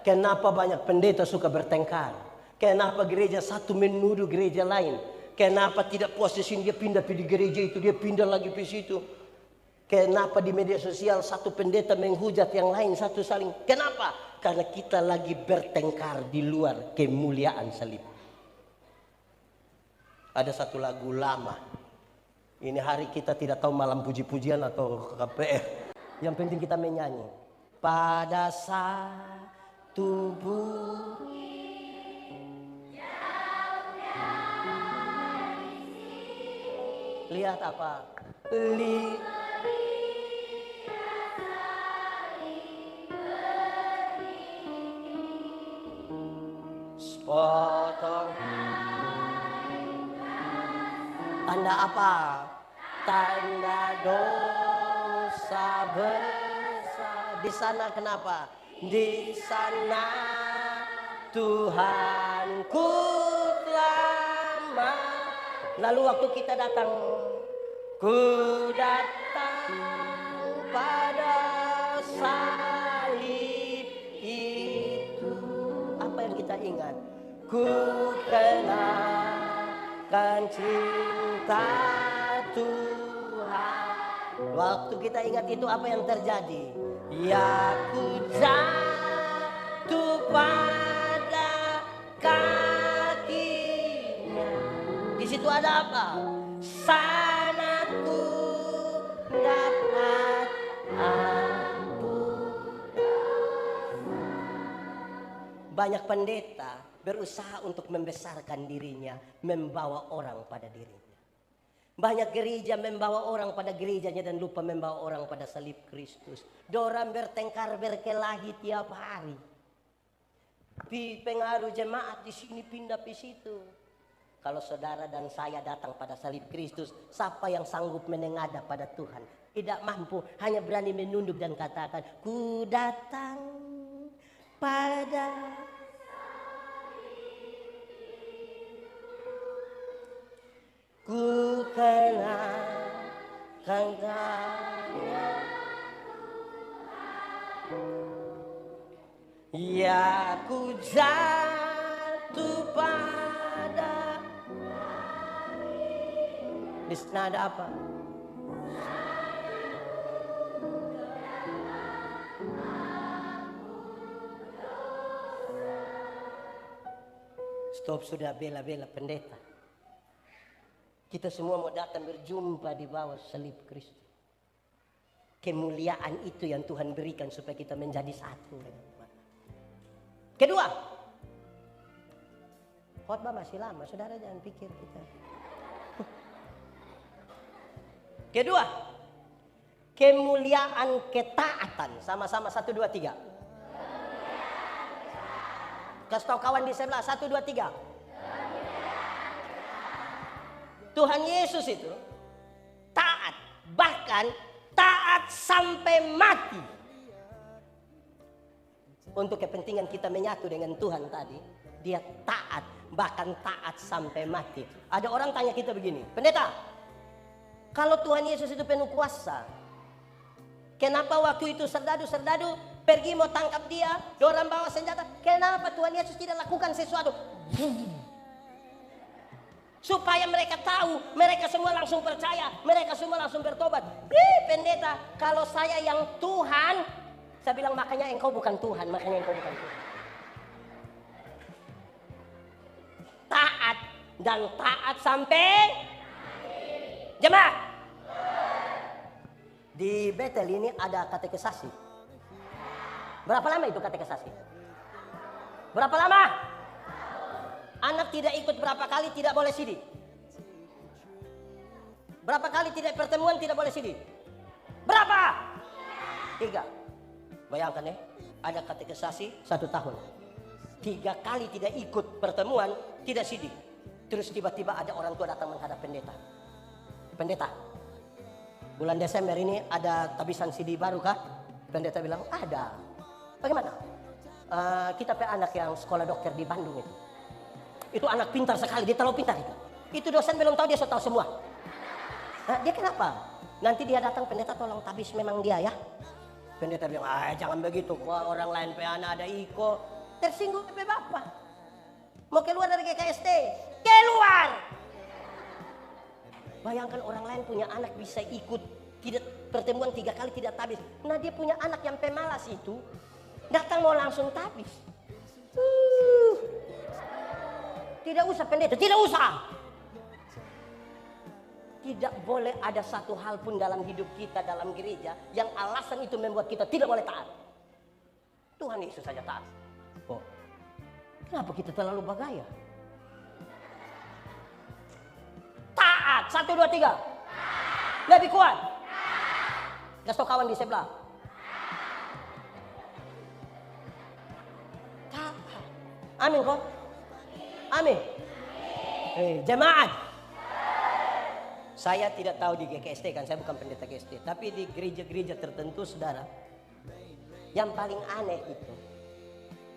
Speaker 1: kenapa banyak pendeta suka bertengkar? Kenapa gereja satu menuduh gereja lain? Kenapa tidak puas di sini dia pindah di gereja itu, dia pindah lagi di situ? Kenapa di media sosial satu pendeta menghujat yang lain, satu saling? Kenapa? Karena kita lagi bertengkar di luar kemuliaan salib. Ada satu lagu lama Ini hari kita tidak tahu malam puji-pujian atau KPR. Yang penting kita menyanyi. Pada satu lihat apa? Sepotong. Tanda apa? Tanda dosa besar. Di sana kenapa? Di sana Tuhanku telah. Lalu waktu kita datang, ku datang pada salib itu. Apa yang kita ingat? Ku kenalkan cinta Tuhan. Waktu kita ingat itu, apa yang terjadi? Ya, ku jatuh pada kakinya. Di situ ada apa? Sana ku dapat ampun. Banyak pendeta berusaha untuk membesarkan dirinya, membawa orang pada dirinya. Banyak gereja membawa orang pada gerejanya dan lupa membawa orang pada salib Kristus. Dorang bertengkar berkelahi tiap hari. Pengaruh jemaat di sini pindah di situ. Kalau saudara dan saya datang pada salib Kristus, siapa yang sanggup menengadah pada Tuhan? Tidak mampu, hanya berani menunduk dan katakan, ku datang pada ku kenalkan Dia. Ya, ku jatuh pada. Di sana ada apa? Stop sudah bela-bela pendeta. Kita semua mau datang berjumpa di bawah salib Kristus. Kemuliaan itu yang Tuhan berikan supaya kita menjadi satu. Kedua, khotbah masih lama, saudara jangan pikir kita. Kedua, kemuliaan ketaatan. Sama-sama 1, 2, 3. Kasih tahu kawan di sebelah 1, 2, 3. Tuhan Yesus itu taat, bahkan taat sampai mati. Untuk kepentingan kita menyatu dengan Tuhan tadi, dia taat, bahkan taat sampai mati. Ada orang tanya kita begini, pendeta, kalau Tuhan Yesus itu penuh kuasa, kenapa waktu itu serdadu-serdadu pergi mau tangkap dia, dorang bawa senjata, kenapa Tuhan Yesus tidak lakukan sesuatu? Supaya mereka tahu, mereka semua langsung percaya, mereka semua langsung bertobat. Pendeta, kalau saya yang Tuhan, saya bilang makanya engkau bukan Tuhan, makanya engkau bukan Tuhan. Taat dan taat sampai jemaat. Di Betel ini ada katekisasi. Berapa lama itu katekisasi? Berapa lama? Anak tidak ikut berapa kali tidak boleh sidik. Berapa kali tidak pertemuan tidak boleh sidik? Berapa? 3. Bayangkan ya, ada katekisasi 1 tahun. 3 kali tidak ikut pertemuan, tidak sidik. Terus tiba-tiba ada orang tua datang menghadap pendeta. Pendeta, bulan Desember ini ada tabisan CD baru kah? Pendeta bilang, ada. Bagaimana? Kita punya anak yang sekolah dokter di Bandung itu. Itu anak pintar sekali, dia terlalu pintar itu. Itu dosen belum tahu, dia sudah tahu semua. Nah, dia kenapa? Nanti dia datang, pendeta tolong tabis memang dia ya. Pendeta bilang, jangan begitu, kok orang lain anak ada iko. Tersinggung pe bapak. Mau keluar dari GKST, keluar. Bayangkan orang lain punya anak bisa ikut tidak pertemuan 3 kali tidak tabis. Nah dia punya anak yang pemalas itu, datang mau langsung tabis. Tidak usah pendeta, tidak usah.
Speaker 2: Tidak boleh ada satu hal pun dalam hidup kita dalam gereja yang alasan itu membuat kita tidak boleh taat. Tuhan Yesus saja taat. Oh, kenapa kita terlalu bergaya? Taat. 1, 2, 3. Lebih kuat. Kasih kawan di sebelah. Taat. Amin kok. Amin. Jemaat. Saya tidak tahu di GKST kan, saya bukan pendeta GKST. Tapi di gereja-gereja tertentu saudara, yang paling aneh itu,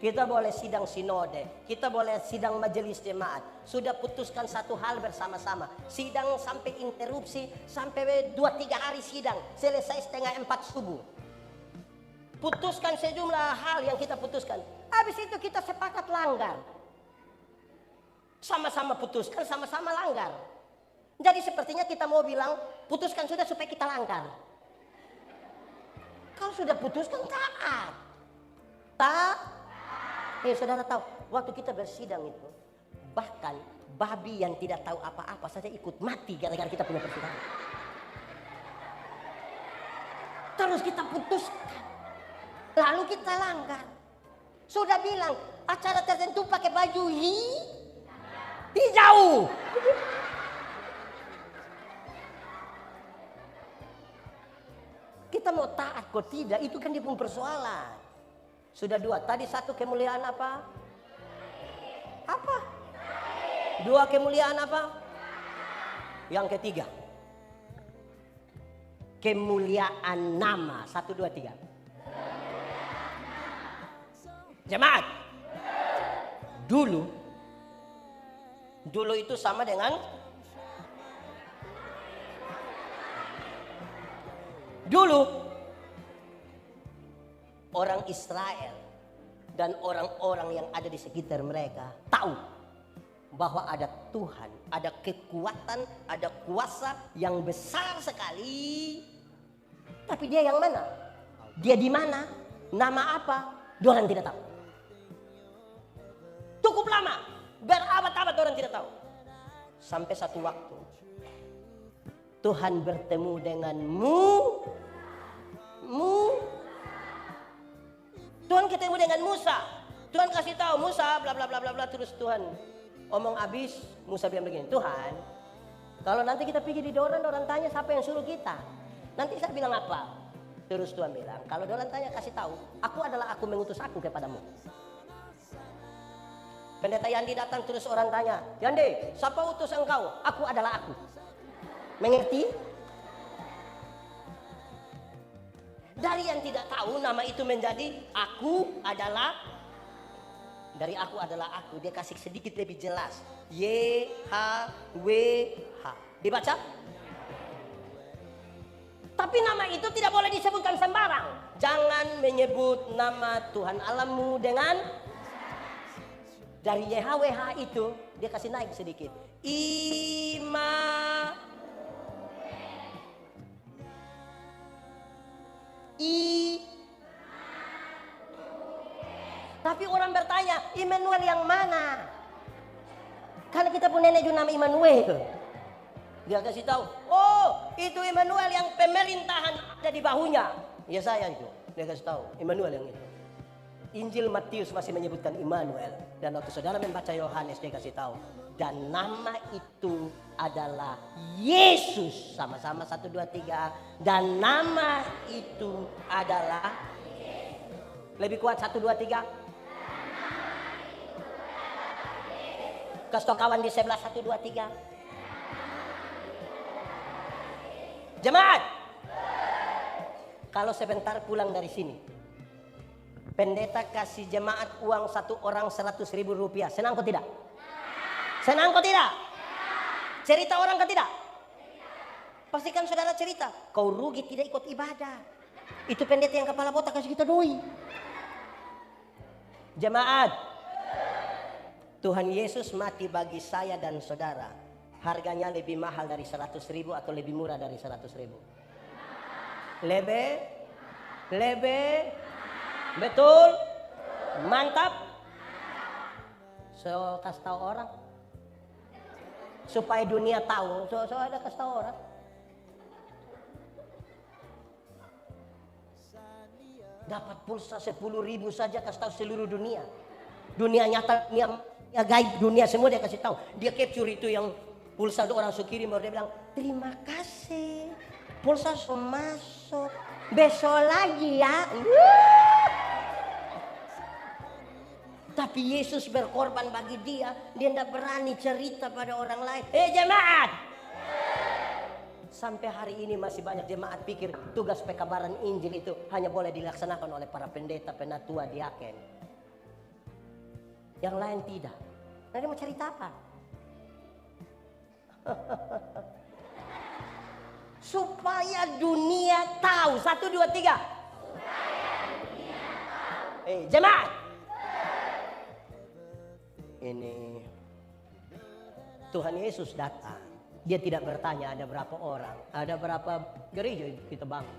Speaker 2: kita boleh sidang sinode, kita boleh sidang majelis jemaat, sudah putuskan satu hal bersama-sama, sidang sampai interupsi, sampai 2-3 hari sidang, selesai 3:30 subuh. Putuskan sejumlah hal yang kita putuskan, habis itu kita sepakat langgar. Sama-sama putuskan, sama-sama langgar. Jadi sepertinya kita mau bilang, putuskan sudah supaya kita langgar. Kalau sudah putuskan taat. Saudara tahu, waktu kita bersidang itu, bahkan babi yang tidak tahu apa-apa saja ikut mati gara-gara kita punya persidangan. Terus kita putuskan, lalu kita langgar. Sudah bilang, acara tertentu pakai baju hijau. Kita mau taat kok tidak, itu kan dia pun persoalan. Sudah 2, tadi 1 kemuliaan apa? Apa? 2 kemuliaan apa? Yang ketiga, kemuliaan nama. 1, 2, 3. Jemaat, dulu itu sama dengan dulu orang Israel dan orang-orang yang ada di sekitar mereka tahu bahwa ada Tuhan, ada kekuatan, ada kuasa yang besar sekali. Tapi dia yang mana? Dia di mana? Nama apa? Dorang tidak tahu. Cukup lama, berabad-abad orang tidak tahu. Sampai satu waktu Tuhan bertemu denganmu. Tuhan ketemu dengan Musa. Tuhan kasih tahu Musa bla bla bla bla bla, terus Tuhan omong habis, Musa bilang begini, Tuhan, kalau nanti kita pergi di Doran, orang tanya siapa yang suruh kita. Nanti saya bilang apa? Terus Tuhan bilang, kalau Doran tanya kasih tahu, aku adalah aku mengutus aku kepadamu. Pendeta Yandi datang, terus orang tanya, Yandi, siapa utus engkau? Aku adalah aku. Mengerti? Dari yang tidak tahu nama itu menjadi aku adalah, dari aku adalah aku. Dia kasih sedikit lebih jelas. YHWH. Dibaca? Tapi nama itu tidak boleh disebutkan sembarang. Jangan menyebut nama Tuhan Allahmu dengan, dari YHWH itu dia kasih naik sedikit. Tapi orang bertanya, Immanuel yang mana? Karena kita punya nenek nama Immanuel. Dia kasih tahu, oh itu Immanuel yang pemerintahan ada di bahunya. Ya saya itu. Dia kasih tahu, Immanuel yang itu. Injil Matius masih menyebutkan Immanuel. Dan waktu saudara membaca Yohanes dia kasih tahu. Dan nama itu adalah Yesus. Sama-sama 1, 2, 3. Dan nama itu adalah, lebih kuat 1, 2, 3. Kasih kawan di sebelah 1, 2, 3. Jemaat, kalau sebentar pulang dari sini, pendeta kasih jemaat uang satu orang 100.000 rupiah, senang kok tidak? Senang kok tidak? Cerita orang kok tidak? Pastikan saudara cerita, kau rugi tidak ikut ibadah. Itu pendeta yang kepala botak kasih kita doi. Jemaat, Tuhan Yesus mati bagi saya dan saudara. Harganya lebih mahal dari 100.000 atau lebih murah dari 100.000? Lebih, betul, mantap. So kasih tahu orang, supaya dunia tahu. So ada kasih tahu orang. Dapat pulsa 10.000 saja kasih tahu seluruh dunia. Dunia nyata, dunia gaib, dunia semua dia kasih tahu. Dia capture itu yang pulsa itu orang kirim, baru dia bilang terima kasih. Pulsa masuk. Besok lagi ya. Tapi Yesus berkorban bagi dia tidak berani cerita pada orang lain. Jemaat! Sampai hari ini masih banyak jemaat pikir tugas pekabaran Injil itu hanya boleh dilaksanakan oleh para pendeta, penatua, diaken. Yang lain tidak. Nah, dia mau cerita apa? Supaya dunia tahu. 1, 2, 3. Jemaat! Ini Tuhan Yesus datang. Dia tidak bertanya ada berapa orang, ada berapa gereja kita bangun,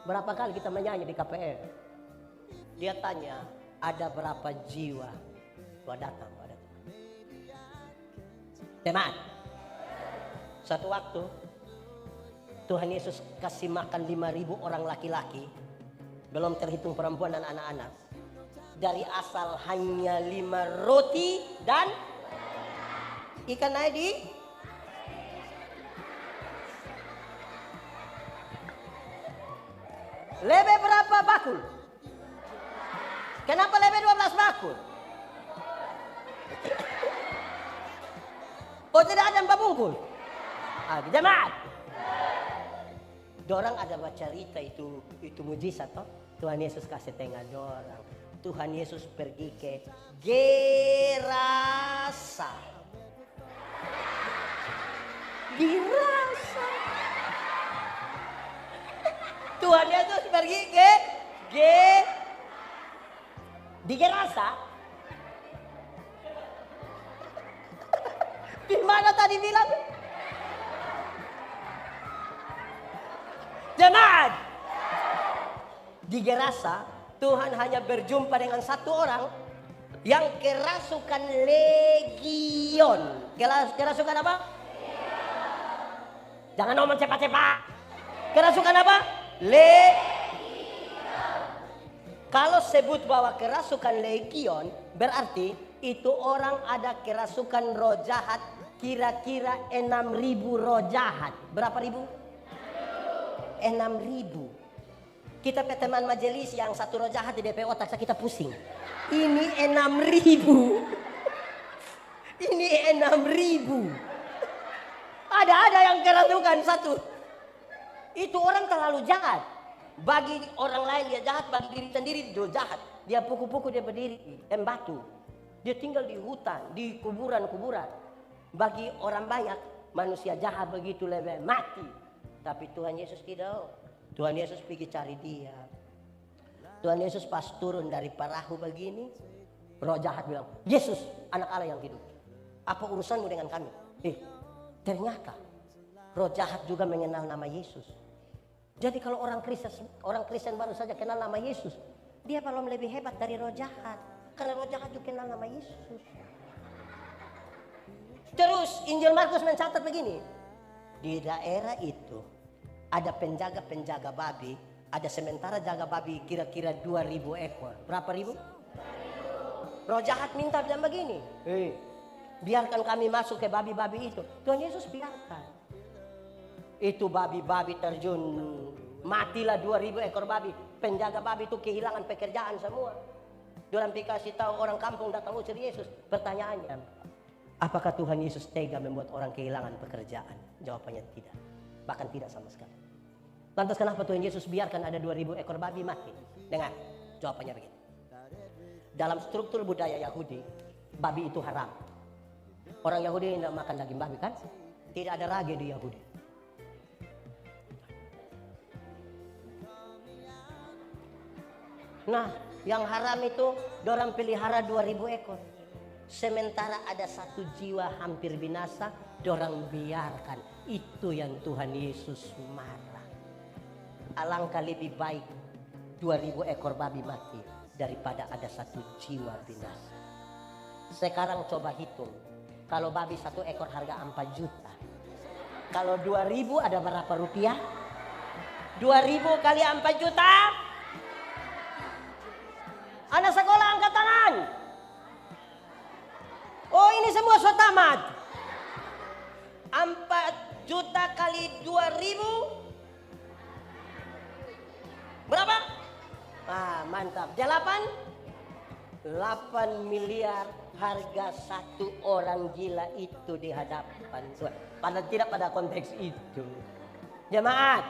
Speaker 2: berapa kali kita menyanyi di KPR. Dia tanya ada berapa jiwa. Gua datang. Teman, satu waktu Tuhan Yesus kasih makan 5.000 orang laki-laki, belum terhitung perempuan dan anak-anak. Dari asal hanya 5 roti dan ikan nadi. Lebih berapa bakul? Kenapa lebih 12 bakul? Oh, tidak ada 4 bungkus? Jemaat. Dorang ada baca cerita itu mujizat toh. Tuhan Yesus kasih tengah dorang. Tuhan Yesus pergi ke Gerasa. Gerasa. Tuhan Yesus pergi ke di Gerasa. Di mana tadi bilang? Jemaat. Di Gerasa Tuhan hanya berjumpa dengan satu orang yang kerasukan legion. Kerasukan apa? Jangan ngomong cepat-cepat. Kerasukan apa? Kalau sebut bahwa kerasukan legion, berarti itu orang ada kerasukan roh jahat, kira-kira 6.000 roh jahat. Berapa ribu? 6.000. Kita pe teman majelis yang satu roh jahat di DP otak kita pusing. Ini 6.000. Ini 6.000. Ada yang kerasukan satu. Itu orang terlalu jahat. Bagi orang lain dia jahat, bagi diri sendiri dia jahat. Dia pukul-pukul dia berdiri, batu. Dia tinggal di hutan, di kuburan-kuburan. Bagi orang banyak manusia jahat begitu lebih mati. Tapi Tuhan Yesus tidak. Tuhan Yesus pergi cari dia. Tuhan Yesus pas turun dari perahu begini, roh jahat bilang, Yesus anak Allah yang hidup. Apa urusanmu dengan kami? Ternyata roh jahat juga mengenal nama Yesus. Jadi kalau orang Kristen baru saja kenal nama Yesus, dia belum lebih hebat dari roh jahat. Karena roh jahat juga kenal nama Yesus. Terus Injil Markus mencatat begini. Di daerah itu ada penjaga-penjaga babi, ada sementara jaga babi kira-kira 2.000 ekor. Berapa ribu? Roh jahat minta bilang begini, biarkan kami masuk ke babi-babi itu. Tuhan Yesus biarkan. Itu babi-babi terjun, matilah 2.000 ekor babi. Penjaga babi itu kehilangan pekerjaan semua. Dorang kasih tahu orang kampung datang usir Yesus. Pertanyaannya, apakah Tuhan Yesus tega membuat orang kehilangan pekerjaan? Jawabannya tidak. Bahkan tidak sama sekali. Lantas kenapa Tuhan Yesus biarkan ada 2.000 ekor babi mati? Dengar, jawabannya begini. Dalam struktur budaya Yahudi, babi itu haram. Orang Yahudi tidak makan daging babi kan? Tidak ada rage di Yahudi. Nah, yang haram itu dorang pelihara 2.000 ekor. Sementara ada 1 jiwa hampir binasa, dorang biarkan. Itu yang Tuhan Yesus marah. Alangkah lebih baik 2.000 ekor babi mati daripada ada 1 jiwa binasa. Sekarang coba hitung. Kalau babi 1 ekor harga 4 juta. Kalau 2.000 ada berapa rupiah? 2.000 kali 4 juta. Anak sekolah angkat tangan. Oh, ini semua so tamat. 4 juta kali 2.000. Berapa? Ah, mantap. 8 miliar harga 1 orang gila itu di hadapan Tuhan. Padahal tidak pada konteks itu. Jemaat,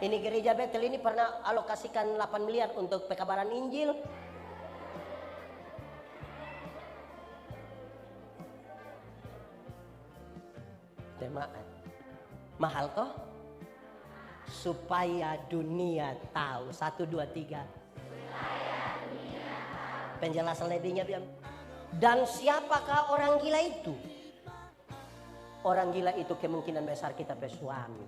Speaker 2: ini gereja Betel ini pernah alokasikan 8 miliar untuk pekabaran Injil. Jemaat, mahal toh? Supaya dunia tahu. 1, 2, 3. Penjelasan lebihnya biar. Dan siapakah orang gila itu? Orang gila itu kemungkinan besar kita bersuami.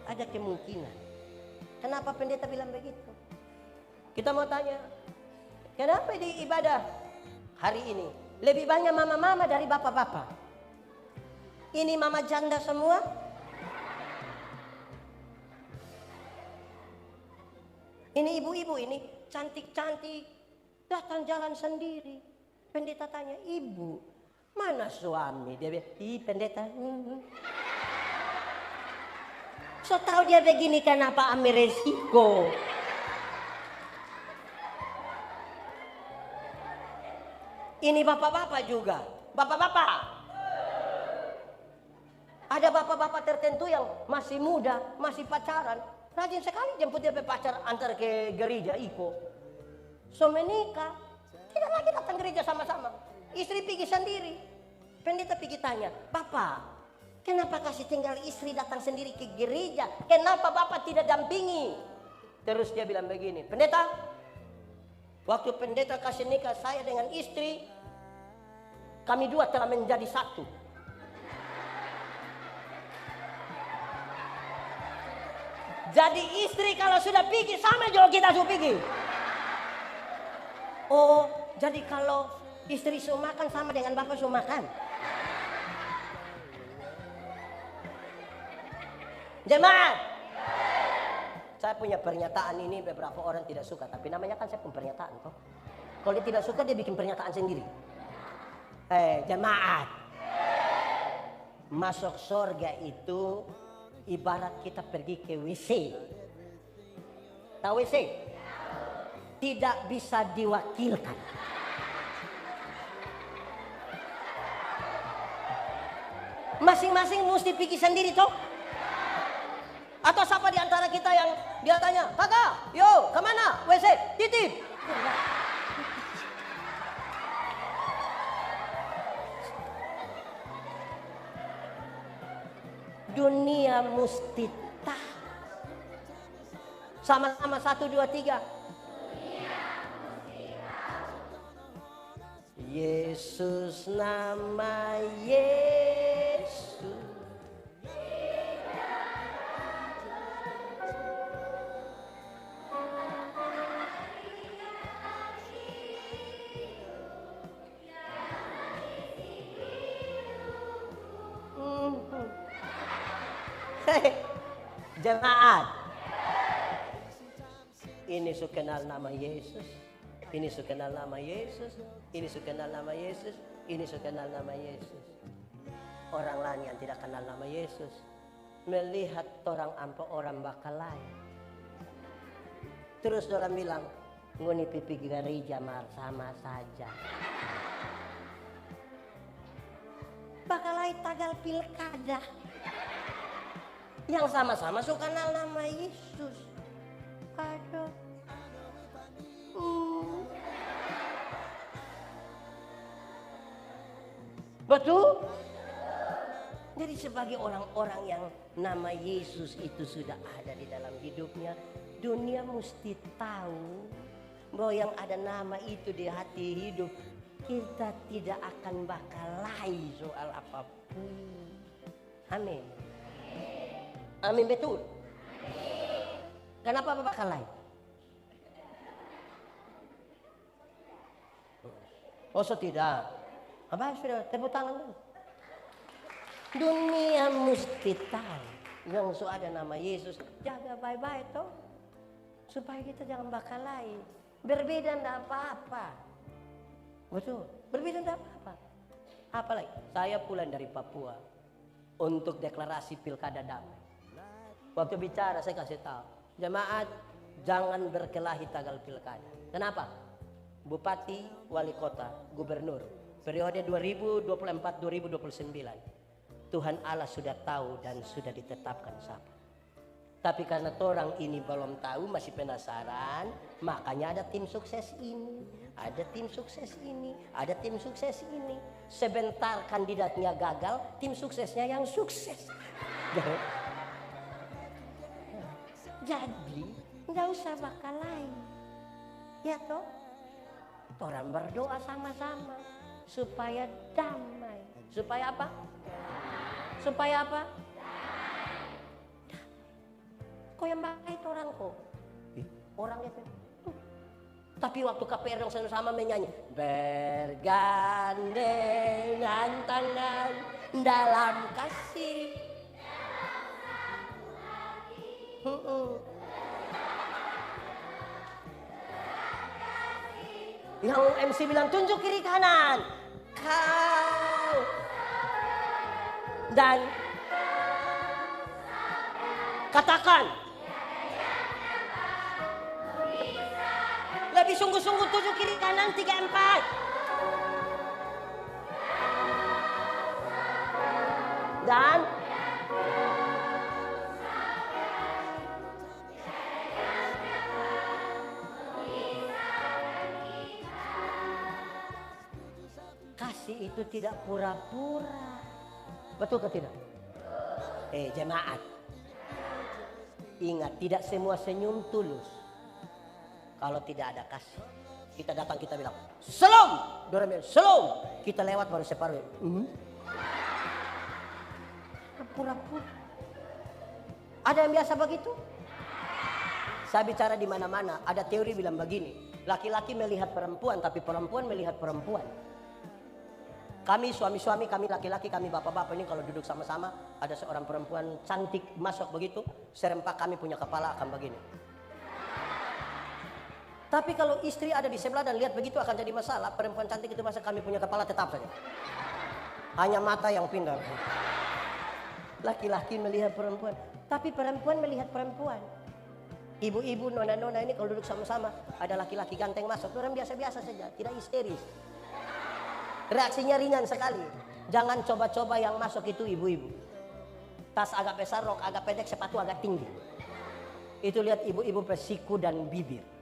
Speaker 2: Ada kemungkinan. Kenapa pendeta bilang begitu? Kita mau tanya, kenapa di ibadah hari ini lebih banyak mama-mama dari bapak-bapak? Ini mama janda semua. Ini ibu-ibu ini cantik-cantik, datang jalan sendiri. Pendeta tanya, ibu, mana suami? Dia bilang, ih pendeta. So tahu dia begini kenapa ambil resiko. Ini bapak-bapak juga. Bapak-bapak. Ada bapak-bapak tertentu yang masih muda, masih pacaran. Rajin sekali jemput dia pacar antar ke gereja Iko. So menikah, tidak lagi datang gereja sama-sama. Istri pergi sendiri. Pendeta pergi tanya, Bapak, kenapa kasih tinggal istri datang sendiri ke gereja? Kenapa Bapak tidak dampingi? Terus dia bilang begini, pendeta, waktu pendeta kasih nikah saya dengan istri, kami dua telah menjadi satu. Jadi istri kalau sudah pergi sama juga kita sudah pergi. Oh, jadi kalau istri suruh makan sama dengan bapak suruh makan. Jemaat, saya punya pernyataan ini beberapa orang tidak suka, tapi namanya kan saya punya pernyataan toh. Kalau dia tidak suka dia bikin pernyataan sendiri. Jemaat, masuk surga itu ibarat kita pergi ke WC. Tahu WC? Tidak bisa diwakilkan. Masing-masing mesti pergi sendiri toh. Atau siapa di antara kita yang dia tanya, kakak, yo kemana? WC, titip. Dunia mesti tahu. Sama-sama 1, 2, 3. Yesus, nama Yesus. Jemaat, ini su kenal nama Yesus, ini su kenal nama Yesus, ini su kenal nama Yesus, ini su kenal nama Yesus. Orang lain yang tidak kenal nama Yesus melihat orang ampa orang bakal lain. Terus orang bilang, ngoni pipi gereja sama saja. Bakal lain tagal pilkada. Yang sama-sama suka kenal nama Yesus. Aduh. Betul? Jadi sebagai orang-orang yang nama Yesus itu sudah ada di dalam hidupnya, dunia mesti tahu bahwa yang ada nama itu di hati hidup, kita tidak akan bakal lain soal apapun. Amin. Amin, betul. Kenapa Bapak kalah? Oh tidak. Apa sudah tepuk tangan dulu. Dunia mesti tahu yang so ada nama Yesus. Jaga baik-baik toh. Supaya kita jangan bakalai. Berbeda enggak apa-apa. Betul. Berbeda enggak apa-apa. Apalagi saya pulang dari Papua untuk deklarasi pilkada damai. Waktu bicara saya kasih tahu, jemaat jangan berkelahi tanggal pilkada. Kenapa? Bupati, wali kota, gubernur, periode 2024-2029. Tuhan Allah sudah tahu dan sudah ditetapkan siapa. Tapi karena orang ini belum tahu, masih penasaran, makanya ada tim sukses ini, ada tim sukses ini, ada tim sukses ini. Sebentar kandidatnya gagal, tim suksesnya yang sukses. Jadi, nggak usah bakal lain. Ya toh? Orang berdoa sama-sama supaya damai. Supaya apa? Supaya apa? Kok yang baik orang kok? Orang itu. Tapi waktu KPR yang sama-sama menyanyi bergandengan tangan dalam kasih. Yang MC bilang tunjuk kiri kanan. Kau dan katakan lebih sungguh-sungguh tunjuk kiri kanan 3, 4. Dan kasih itu tidak pura-pura. Betul ke tidak? Jemaat. Ingat, tidak semua senyum tulus. Kalau tidak ada kasih, kita datang kita bilang Shalom, dorang bilang Shalom, kita lewat baru separuh. Pura-pura. Ada yang biasa begitu? Saya bicara di mana-mana, ada teori bilang begini, laki-laki melihat perempuan, tapi perempuan melihat perempuan. Kami suami-suami, kami laki-laki, kami bapak-bapak ini kalau duduk sama-sama, ada seorang perempuan cantik masuk begitu, serempak kami punya kepala akan begini. Tapi kalau istri ada di sebelah dan lihat begitu akan jadi masalah. Perempuan cantik itu masa kami punya kepala tetap saja. Hanya mata yang pindah. Laki-laki melihat perempuan, tapi perempuan melihat perempuan. Ibu-ibu, nona-nona ini kalau duduk sama-sama, ada laki-laki ganteng masuk, orang biasa-biasa saja, tidak histeris. Reaksinya ringan sekali. Jangan coba-coba yang masuk itu ibu-ibu. Tas agak besar, rok agak pendek, sepatu agak tinggi. Itu lihat ibu-ibu bersiku dan bibir.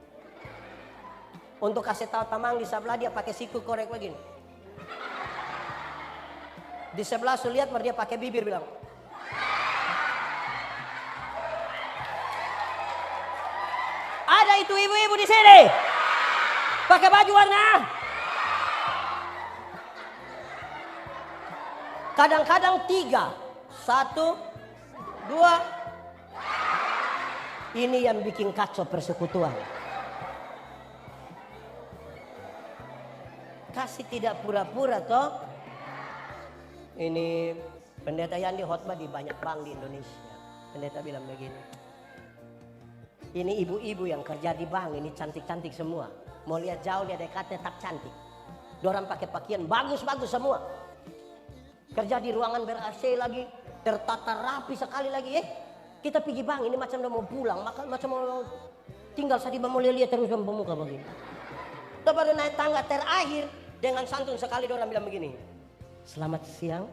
Speaker 2: Untuk kasih tahu tamang di sebelah dia pakai siku korek begini. Di sebelah su lihat dia pakai bibir bilang. Ada itu ibu-ibu di sini. Pakai baju warna. Kadang-kadang 3, 1, 2. Ini yang bikin kacau persekutuan. Kasih tidak pura-pura toh. Ini pendeta Yandi khotbah di banyak bank di Indonesia. Pendeta bilang begini. Ini ibu-ibu yang kerja di bank ini cantik-cantik semua. Mau lihat jauh lihat dekat tetap cantik. Dorang pakai pakaian bagus-bagus semua. Kerja di ruangan ber-AC lagi, tertata rapi sekali lagi. Kita pergi bank ini macam udah mau pulang, macam mau tinggal saja mau lihat terus pemuka begini. Kita baru naik tangga terakhir. Dengan santun sekali orang bilang begini. Selamat siang,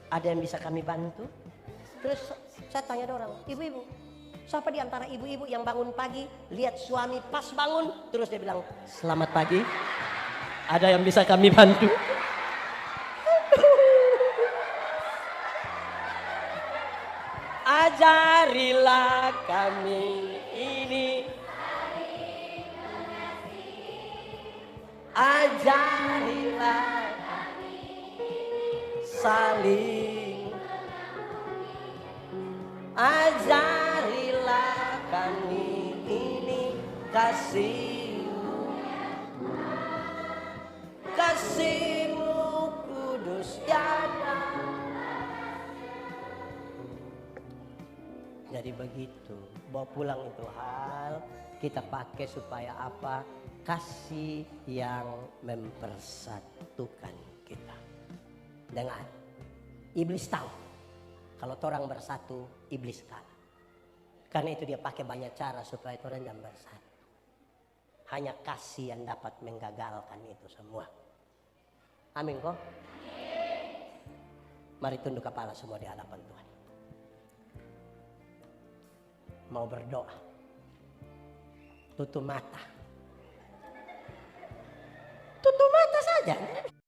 Speaker 2: ada yang bisa kami bantu? Terus saya tanya orang, ibu-ibu, siapa di antara ibu-ibu yang bangun pagi, lihat suami pas bangun, terus dia bilang, selamat pagi, ada yang bisa kami bantu? Ajarilah kami ini. Ajarilah saling, ajarilah kami ini kasih, kasih. Jadi begitu, bawa pulang itu hal kita pakai supaya apa? Kasih yang mempersatukan kita. Dengar, iblis tahu kalau orang bersatu, iblis kalah. Karena itu dia pakai banyak cara supaya orang jangan bersatu. Hanya kasih yang dapat menggagalkan itu semua. Amin kok. Mari tunduk kepala semua di hadapan Tuhan. Mau berdoa, tutup mata. Tutup mata saja.